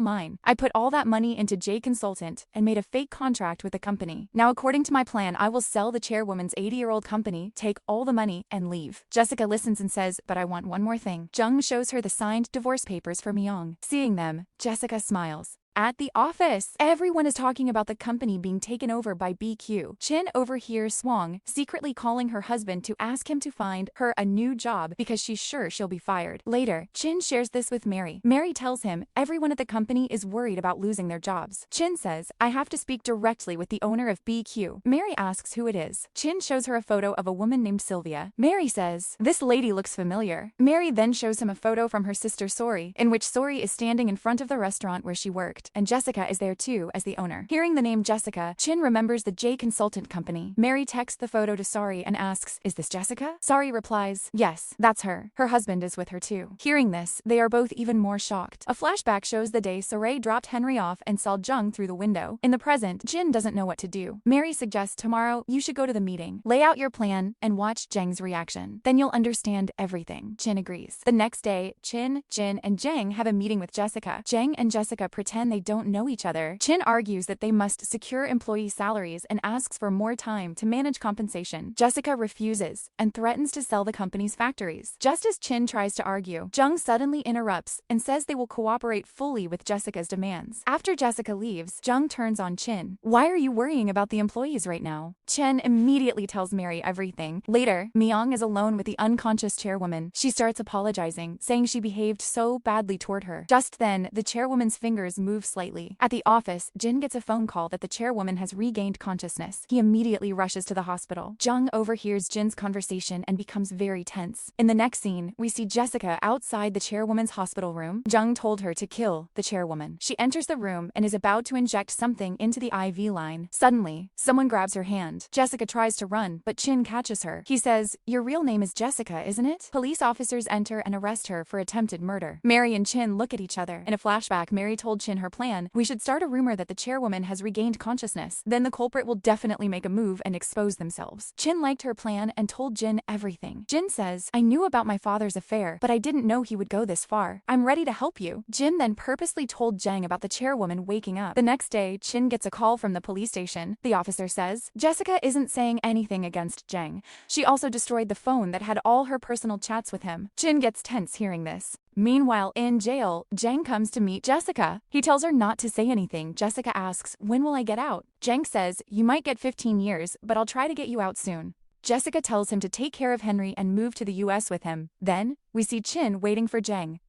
mine. I put all that money into J Consultant and made a fake contract with the company. Now, according to my plan, I will sell the chairwoman's 80-year-old company, take all the money, and leave. Jessica listens and says, but I want one more thing. Jung shows her the signed divorce papers for Myung. Seeing them, Jessica smiles. At the office, everyone is talking about the company being taken over by BQ. Chin overhears Swang secretly calling her husband to ask him to find her a new job because she's sure she'll be fired. Later, Chin shares this with Mary. Mary tells him everyone at the company is worried about losing their jobs. Chin says, I have to speak directly with the owner of BQ. Mary asks who it is. Chin shows her a photo of a woman named Sylvia. Mary says, this lady looks familiar. Mary then shows him a photo from her sister Sori, in which Sori is standing in front of the restaurant where she worked. And Jessica is there too as the owner. Hearing the name Jessica, Chin remembers the J Consultant company. Mary texts the photo to Sari and asks, is this Jessica? Sari replies, yes, that's her. Her husband is with her too. Hearing this, they are both even more shocked. A flashback shows the day Sari dropped Henry off and saw Jung through the window. In the present, Jin doesn't know what to do. Mary suggests tomorrow you should go to the meeting, lay out your plan, and watch Jeng's reaction. Then you'll understand everything. Chin agrees. The next day, Chin, Jin, and Jeng have a meeting with Jessica. Jeng and Jessica pretend they they don't know each other. Chin argues that they must secure employee salaries and asks for more time to manage compensation. Jessica refuses and threatens to sell the company's factories. Just as Chin tries to argue, Jung suddenly interrupts and says they will cooperate fully with Jessica's demands. After Jessica leaves, Jung turns on Chin. Why are you worrying about the employees right now? Chen immediately tells Mary everything. Later, Myung is alone with the unconscious chairwoman. She starts apologizing, saying she behaved so badly toward her. Just then, the chairwoman's fingers move slightly. At the office, Jin gets a phone call that the chairwoman has regained consciousness. He immediately rushes to the hospital. Jung overhears Jin's conversation and becomes very tense. In the next scene, we see Jessica outside the chairwoman's hospital room. Jung told her to kill the chairwoman. She enters the room and is about to inject something into the IV line. Suddenly, someone grabs her hand. Jessica tries to run, but Chin catches her. He says, "Your real name is Jessica, isn't it?" Police officers enter and arrest her for attempted murder. Mary and Chin look at each other. In a flashback, Mary told Chin her plan: "We should start a rumor that the chairwoman has regained consciousness. Then the culprit will definitely make a move and expose themselves." Chin liked her plan and told Jin everything. Jin says, "I knew about my father's affair, but I didn't know he would go this far. I'm ready to help you." Jin then purposely told Jang about the chairwoman waking up. The next day, Chin gets a call from the police station. The officer says, "Jessica isn't saying anything against Jang. She also destroyed the phone that had all her personal chats with him." Chin gets tense hearing this. Meanwhile, in jail, Jang comes to meet Jessica. He tells her not to say anything. Jessica asks, "When will I get out?" Jang says, "You might get 15 years, but I'll try to get you out soon." Jessica tells him to take care of Henry and move to the US with him. Then, we see Chin waiting for Jang.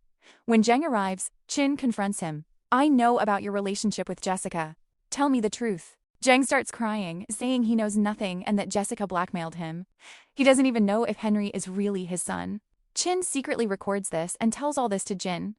When Jang arrives, Chin confronts him. "I know about your relationship with Jessica. Tell me the truth." Jang starts crying, saying he knows nothing and that Jessica blackmailed him. He doesn't even know if Henry is really his son. Chin secretly records this and tells all this to Jin.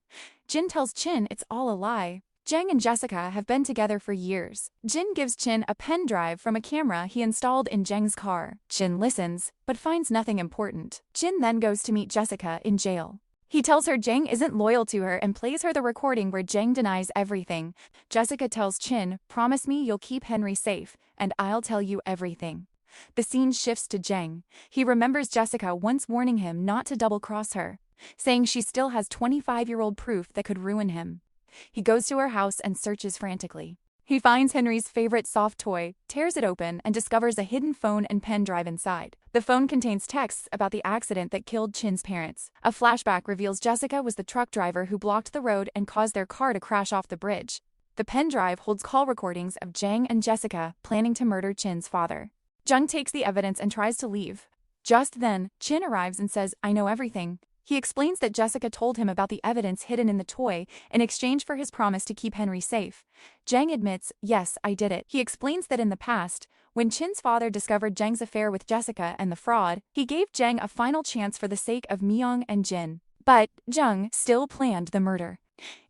Jin tells Chin it's all a lie. Jang and Jessica have been together for years. Jin gives Chin a pen drive from a camera he installed in Jang's car. Chin listens, but finds nothing important. Jin then goes to meet Jessica in jail. He tells her Jang isn't loyal to her and plays her the recording where Jang denies everything. Jessica tells Chin, "Promise me you'll keep Henry safe, and I'll tell you everything." The scene shifts to Jang. He remembers Jessica once warning him not to double-cross her, saying she still has 25-year-old proof that could ruin him. He goes to her house and searches frantically. He finds Henry's favorite soft toy, tears it open, and discovers a hidden phone and pen drive inside. The phone contains texts about the accident that killed Chin's parents. A flashback reveals Jessica was the truck driver who blocked the road and caused their car to crash off the bridge. The pen drive holds call recordings of Jang and Jessica planning to murder Chin's father. Jung takes the evidence and tries to leave. Just then, Chin arrives and says, "I know everything." He explains that Jessica told him about the evidence hidden in the toy in exchange for his promise to keep Henry safe. Jang admits, "Yes, I did it." He explains that in the past, when Chin's father discovered Jang's affair with Jessica and the fraud, he gave Jang a final chance for the sake of Myung and Jin. But Jung still planned the murder.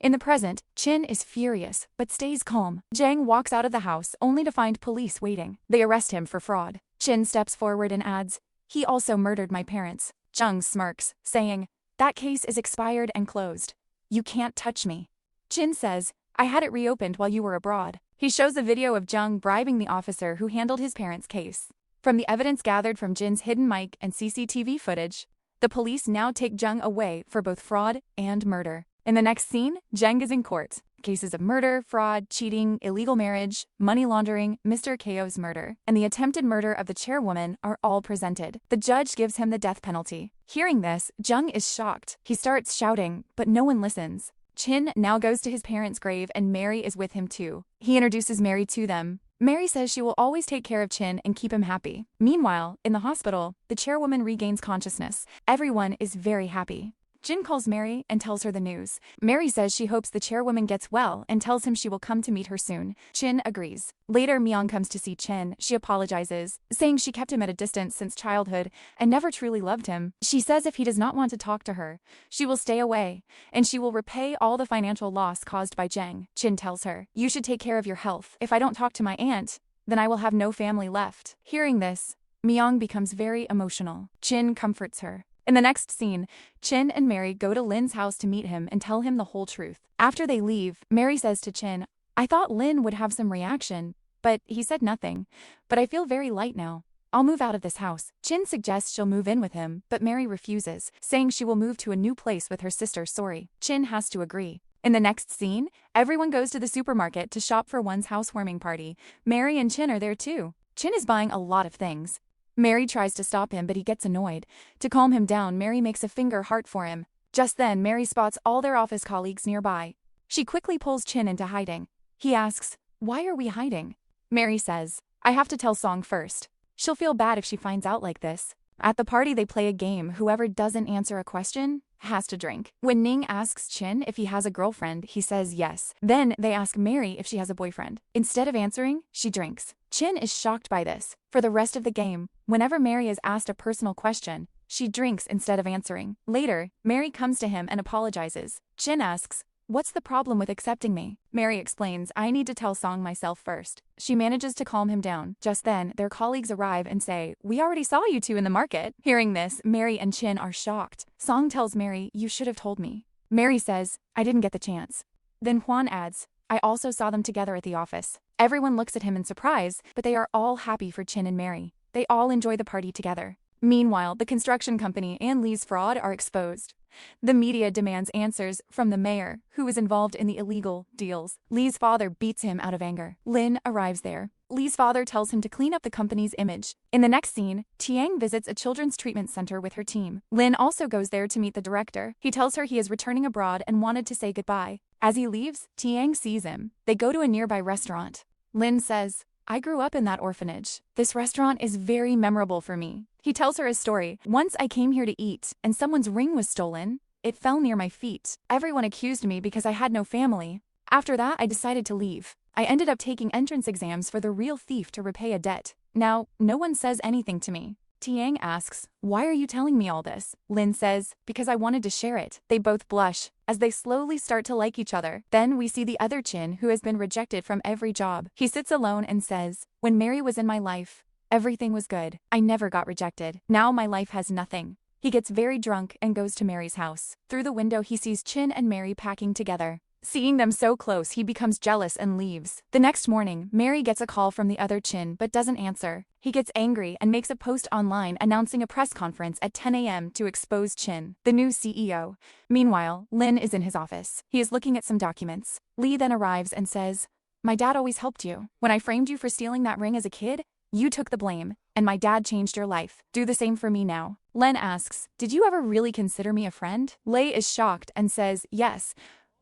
In the present, Chin is furious, but stays calm. Jang walks out of the house only to find police waiting. They arrest him for fraud. Chin steps forward and adds, "He also murdered my parents." Jung smirks, saying, "That case is expired and closed. You can't touch me." Chin says, "I had it reopened while you were abroad." He shows a video of Jung bribing the officer who handled his parents' case. From the evidence gathered from Jin's hidden mic and CCTV footage, the police now take Jung away for both fraud and murder. In the next scene, Jang is in court. Cases of murder, fraud, cheating, illegal marriage, money laundering, Mr. Ko's murder, and the attempted murder of the chairwoman are all presented. The judge gives him the death penalty. Hearing this, Jung is shocked. He starts shouting, but no one listens. Chin now goes to his parents' grave and Mary is with him too. He introduces Mary to them. Mary says she will always take care of Chin and keep him happy. Meanwhile, in the hospital, the chairwoman regains consciousness. Everyone is very happy. Jin calls Mary and tells her the news. Mary says she hopes the chairwoman gets well and tells him she will come to meet her soon. Chin agrees. Later, Myung comes to see Chin. She apologizes, saying she kept him at a distance since childhood and never truly loved him. She says if he does not want to talk to her, she will stay away, and she will repay all the financial loss caused by Jang. Chin tells her, "You should take care of your health. If I don't talk to my aunt, then I will have no family left." Hearing this, Myung becomes very emotional. Chin comforts her. In the next scene, Chin and Mary go to Lin's house to meet him and tell him the whole truth. After they leave, Mary says to Chin, "I thought Lin would have some reaction, but he said nothing. But I feel very light now. I'll move out of this house." Chin suggests she'll move in with him, but Mary refuses, saying she will move to a new place with her sister Sori. Chin has to agree. In the next scene, everyone goes to the supermarket to shop for one's housewarming party. Mary and Chin are there too. Chin is buying a lot of things. Mary tries to stop him, but he gets annoyed. To calm him down, Mary makes a finger heart for him. Just then, Mary spots all their office colleagues nearby. She quickly pulls Chin into hiding. He asks, "Why are we hiding?" Mary says, "I have to tell Song first. She'll feel bad if she finds out like this." At the party, they play a game. Whoever doesn't answer a question has to drink. When Ning asks Chin if he has a girlfriend, he says yes. Then they ask Mary if she has a boyfriend. Instead of answering, she drinks. Chin is shocked by this. For the rest of the game, whenever Mary is asked a personal question, she drinks instead of answering. Later, Mary comes to him and apologizes. Chin asks, "What's the problem with accepting me?" Mary explains, "I need to tell Song myself first." She manages to calm him down. Just then, their colleagues arrive and say, "We already saw you two in the market." Hearing this, Mary and Chin are shocked. Song tells Mary, "You should have told me." Mary says, "I didn't get the chance." Then Hwan adds, "I also saw them together at the office." Everyone looks at him in surprise, but they are all happy for Chin and Mary. They all enjoy the party together. Meanwhile, the construction company and Lee's fraud are exposed. The media demands answers from the mayor, who is involved in the illegal deals. Lee's father beats him out of anger. Lin arrives there. Lee's father tells him to clean up the company's image. In the next scene, Tiang visits a children's treatment center with her team. Lin also goes there to meet the director. He tells her he is returning abroad and wanted to say goodbye. As he leaves, Tiang sees him. They go to a nearby restaurant. Lin says, "I grew up in that orphanage. This restaurant is very memorable for me." He tells her his story. "Once I came here to eat, and someone's ring was stolen. It fell near my feet. Everyone accused me because I had no family. After that, I decided to leave. I ended up taking entrance exams for the real thief to repay a debt. Now, no one says anything to me." Tiang asks, "Why are you telling me all this?" Lin says, "Because I wanted to share it." They both blush as they slowly start to like each other. Then we see the other Chin, who has been rejected from every job. He sits alone and says, "When Mary was in my life, everything was good. I never got rejected. Now my life has nothing." He gets very drunk and goes to Mary's house. Through the window, he sees Chin and Mary packing together. Seeing them so close, he becomes jealous and leaves. The next morning, Mary gets a call from the other Chin but doesn't answer. He gets angry and makes a post online announcing a press conference at 10 a.m. to expose Chin, the new CEO. Meanwhile, Lin is in his office. He is looking at some documents. Lee then arrives and says, "My dad always helped you. When I framed you for stealing that ring as a kid, you took the blame, and my dad changed your life. Do the same for me now." Len asks, "Did you ever really consider me a friend?" Lei is shocked and says, "Yes,"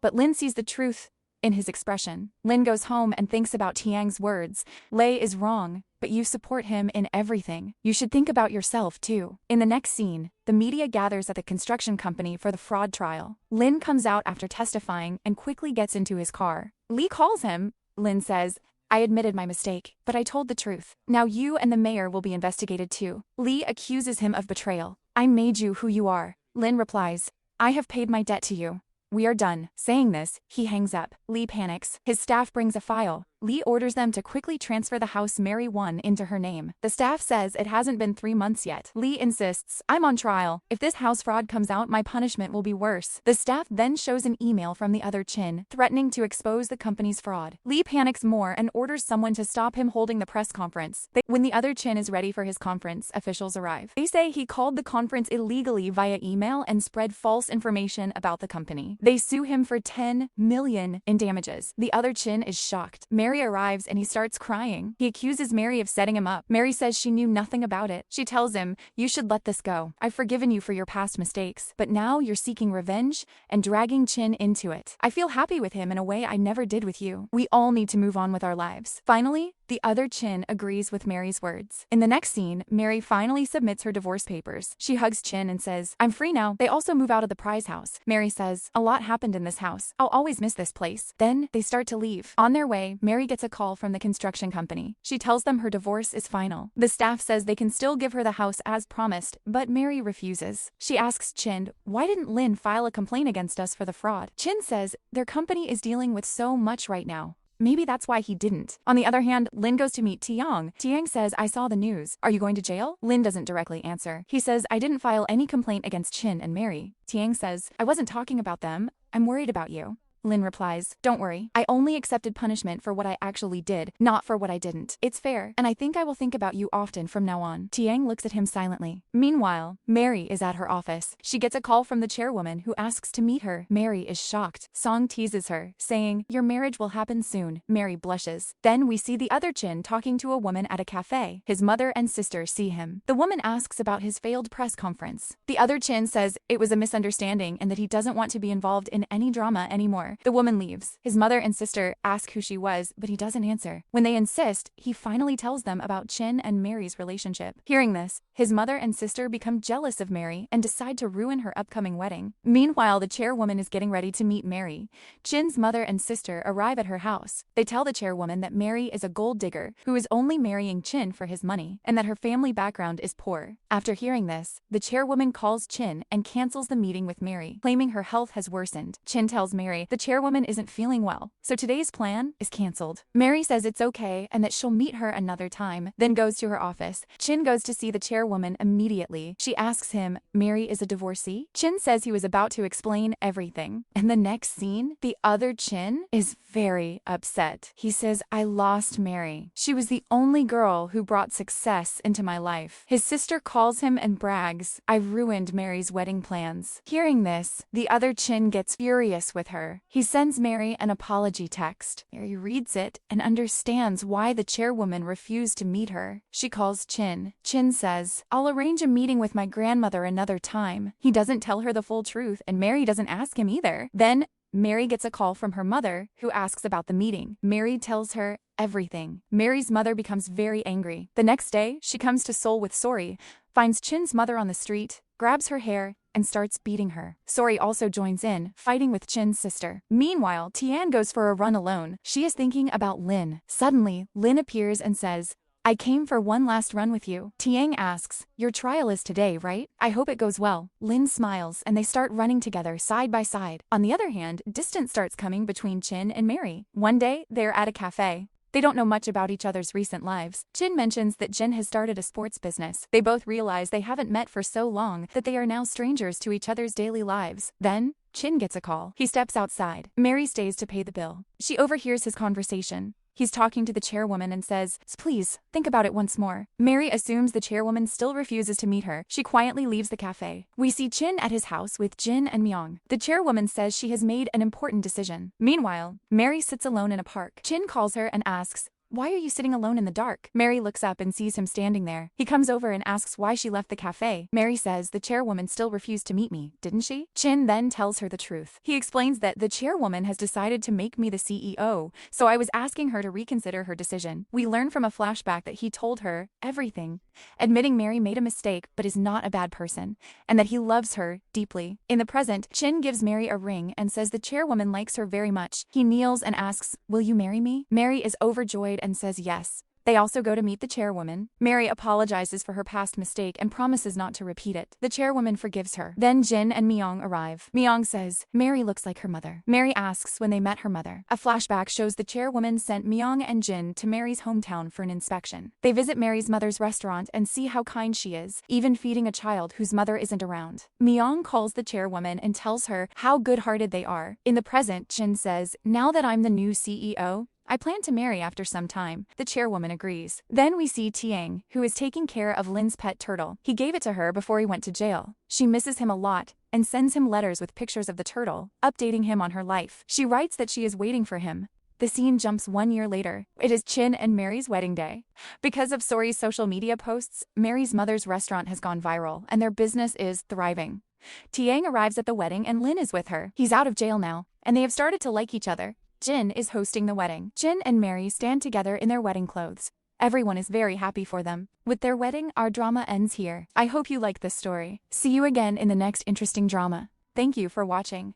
but Lin sees the truth in his expression. Lin goes home and thinks about Tiang's words. Lei is wrong, but you support him in everything. You should think about yourself too. In the next scene, the media gathers at the construction company for the fraud trial. Lin comes out after testifying and quickly gets into his car. Lee calls him. Lin says, "I admitted my mistake, but I told the truth. Now you and the mayor will be investigated too." Lee accuses him of betrayal. "I made you who you are." Lin replies, "I have paid my debt to you. We are done." Saying this, he hangs up. Lee panics. His staff brings a file. Lee orders them to quickly transfer the house Mary won into her name. The staff says it hasn't been 3 months yet. Lee insists, "I'm on trial. If this house fraud comes out, my punishment will be worse." The staff then shows an email from the other Chin, threatening to expose the company's fraud. Lee panics more and orders someone to stop him holding the press conference. When the other Chin is ready for his conference, officials arrive. They say he called the conference illegally via email and spread false information about the company. They sue him for 10 million in damages. The other Chin is shocked. Mary arrives and he starts crying. He accuses Mary of setting him up. Mary says she knew nothing about it. She tells him, "You should let this go. I've forgiven you for your past mistakes, but now you're seeking revenge and dragging Chin into it. I feel happy with him in a way I never did with you. We all need to move on with our lives." Finally, the other Chin agrees with Mary's words. In the next scene, Mary finally submits her divorce papers. She hugs Chin and says, "I'm free now." They also move out of the prize house. Mary says, "A lot happened in this house. I'll always miss this place." Then they start to leave. On their way, Mary gets a call from the construction company. She tells them her divorce is final. The staff says they can still give her the house as promised, but Mary refuses. She asks Chin, "Why didn't Lin file a complaint against us for the fraud?" Chin says their company is dealing with so much right now. Maybe that's why he didn't. On the other hand, Lin goes to meet Tiang. Tiang says, "I saw the news. Are you going to jail?" Lin doesn't directly answer. He says, "I didn't file any complaint against Chin and Mary." Tiang says, "I wasn't talking about them. I'm worried about you." Lin replies, "Don't worry. I only accepted punishment for what I actually did, not for what I didn't. It's fair, and I think I will think about you often from now on." Tiang looks at him silently. Meanwhile, Mary is at her office. She gets a call from the chairwoman who asks to meet her. Mary is shocked. Song teases her, saying, "Your marriage will happen soon." Mary blushes. Then we see the other Chin talking to a woman at a cafe. His mother and sister see him. The woman asks about his failed press conference. The other Chin says it was a misunderstanding and that he doesn't want to be involved in any drama anymore. The woman leaves. His mother and sister ask who she was, but he doesn't answer. When they insist, he finally tells them about Chin and Mary's relationship. Hearing this, his mother and sister become jealous of Mary and decide to ruin her upcoming wedding. Meanwhile, the chairwoman is getting ready to meet Mary. Chin's mother and sister arrive at her house. They tell the chairwoman that Mary is a gold digger who is only marrying Chin for his money, and that her family background is poor. After hearing this, the chairwoman calls Chin and cancels the meeting with Mary, claiming her health has worsened. Chin tells Mary the chairwoman isn't feeling well, so today's plan is cancelled. Mary says it's okay and that she'll meet her another time, then goes to her office. Chin goes to see the chairwoman immediately. She asks him, "Mary is a divorcee?" Chin says he was about to explain everything. In the next scene, the other Chin is very upset. He says, "I lost Mary. She was the only girl who brought success into my life." His sister calls him and brags, "I ruined Mary's wedding plans." Hearing this, the other Chin gets furious with her. He sends Mary an apology text. Mary reads it and understands why the chairwoman refused to meet her. She calls Chin. Chin says, "I'll arrange a meeting with my grandmother another time." He doesn't tell her the full truth, and Mary doesn't ask him either. Then Mary gets a call from her mother, who asks about the meeting. Mary tells her everything. Mary's mother becomes very angry. The next day, she comes to Seoul with Sori, finds Chin's mother on the street, grabs her hair, and starts beating her. Sori also joins in, fighting with Chin's sister. Meanwhile, Tian goes for a run alone. She is thinking about Lin. Suddenly, Lin appears and says, "I came for one last run with you." Tiang asks, "Your trial is today, right? I hope it goes well." Lin smiles and they start running together side by side. On the other hand, distance starts coming between Chin and Mary. One day, they're at a cafe. They don't know much about each other's recent lives. Chin mentions that Jin has started a sports business. They both realize they haven't met for so long that they are now strangers to each other's daily lives. Then, Chin gets a call. He steps outside. Mary stays to pay the bill. She overhears his conversation. He's talking to the chairwoman and says, "Please, think about it once more." Mary assumes the chairwoman still refuses to meet her. She quietly leaves the cafe. We see Chin at his house with Jin and Myung. The chairwoman says she has made an important decision. Meanwhile, Mary sits alone in a park. Chin calls her and asks, "Why are you sitting alone in the dark?" Mary looks up and sees him standing there. He comes over and asks why she left the cafe. Mary says the chairwoman still refused to meet me, didn't she? Chin then tells her the truth. He explains that the chairwoman has decided to make me the CEO, so I was asking her to reconsider her decision. We learn from a flashback that he told her everything, admitting Mary made a mistake but is not a bad person, and that he loves her deeply. In the present, Chin gives Mary a ring and says the chairwoman likes her very much. He kneels and asks, "Will you marry me?" Mary is overjoyed and says yes. They also go to meet the chairwoman. Mary apologizes for her past mistake and promises not to repeat it. The chairwoman forgives her. Then Jin and Myung arrive. Myung says, "Mary looks like her mother." Mary asks when they met her mother. A flashback shows the chairwoman sent Myung and Jin to Mary's hometown for an inspection. They visit Mary's mother's restaurant and see how kind she is, even feeding a child whose mother isn't around. Myung calls the chairwoman and tells her how good-hearted they are. In the present, Jin says, "Now that I'm the new CEO, I plan to marry after some time." The chairwoman agrees. Then we see Tiang, who is taking care of Lin's pet turtle. He gave it to her before he went to jail. She misses him a lot and sends him letters with pictures of the turtle, updating him on her life. She writes that she is waiting for him. The scene jumps 1 year later. It is Chin and Mary's wedding day. Because of Sori's social media posts, Mary's mother's restaurant has gone viral and their business is thriving. Tiang arrives at the wedding and Lin is with her. He's out of jail now, and they have started to like each other. Jin is hosting the wedding. Jin and Mary stand together in their wedding clothes. Everyone is very happy for them. With their wedding, our drama ends here. I hope you liked this story. See you again in the next interesting drama. Thank you for watching.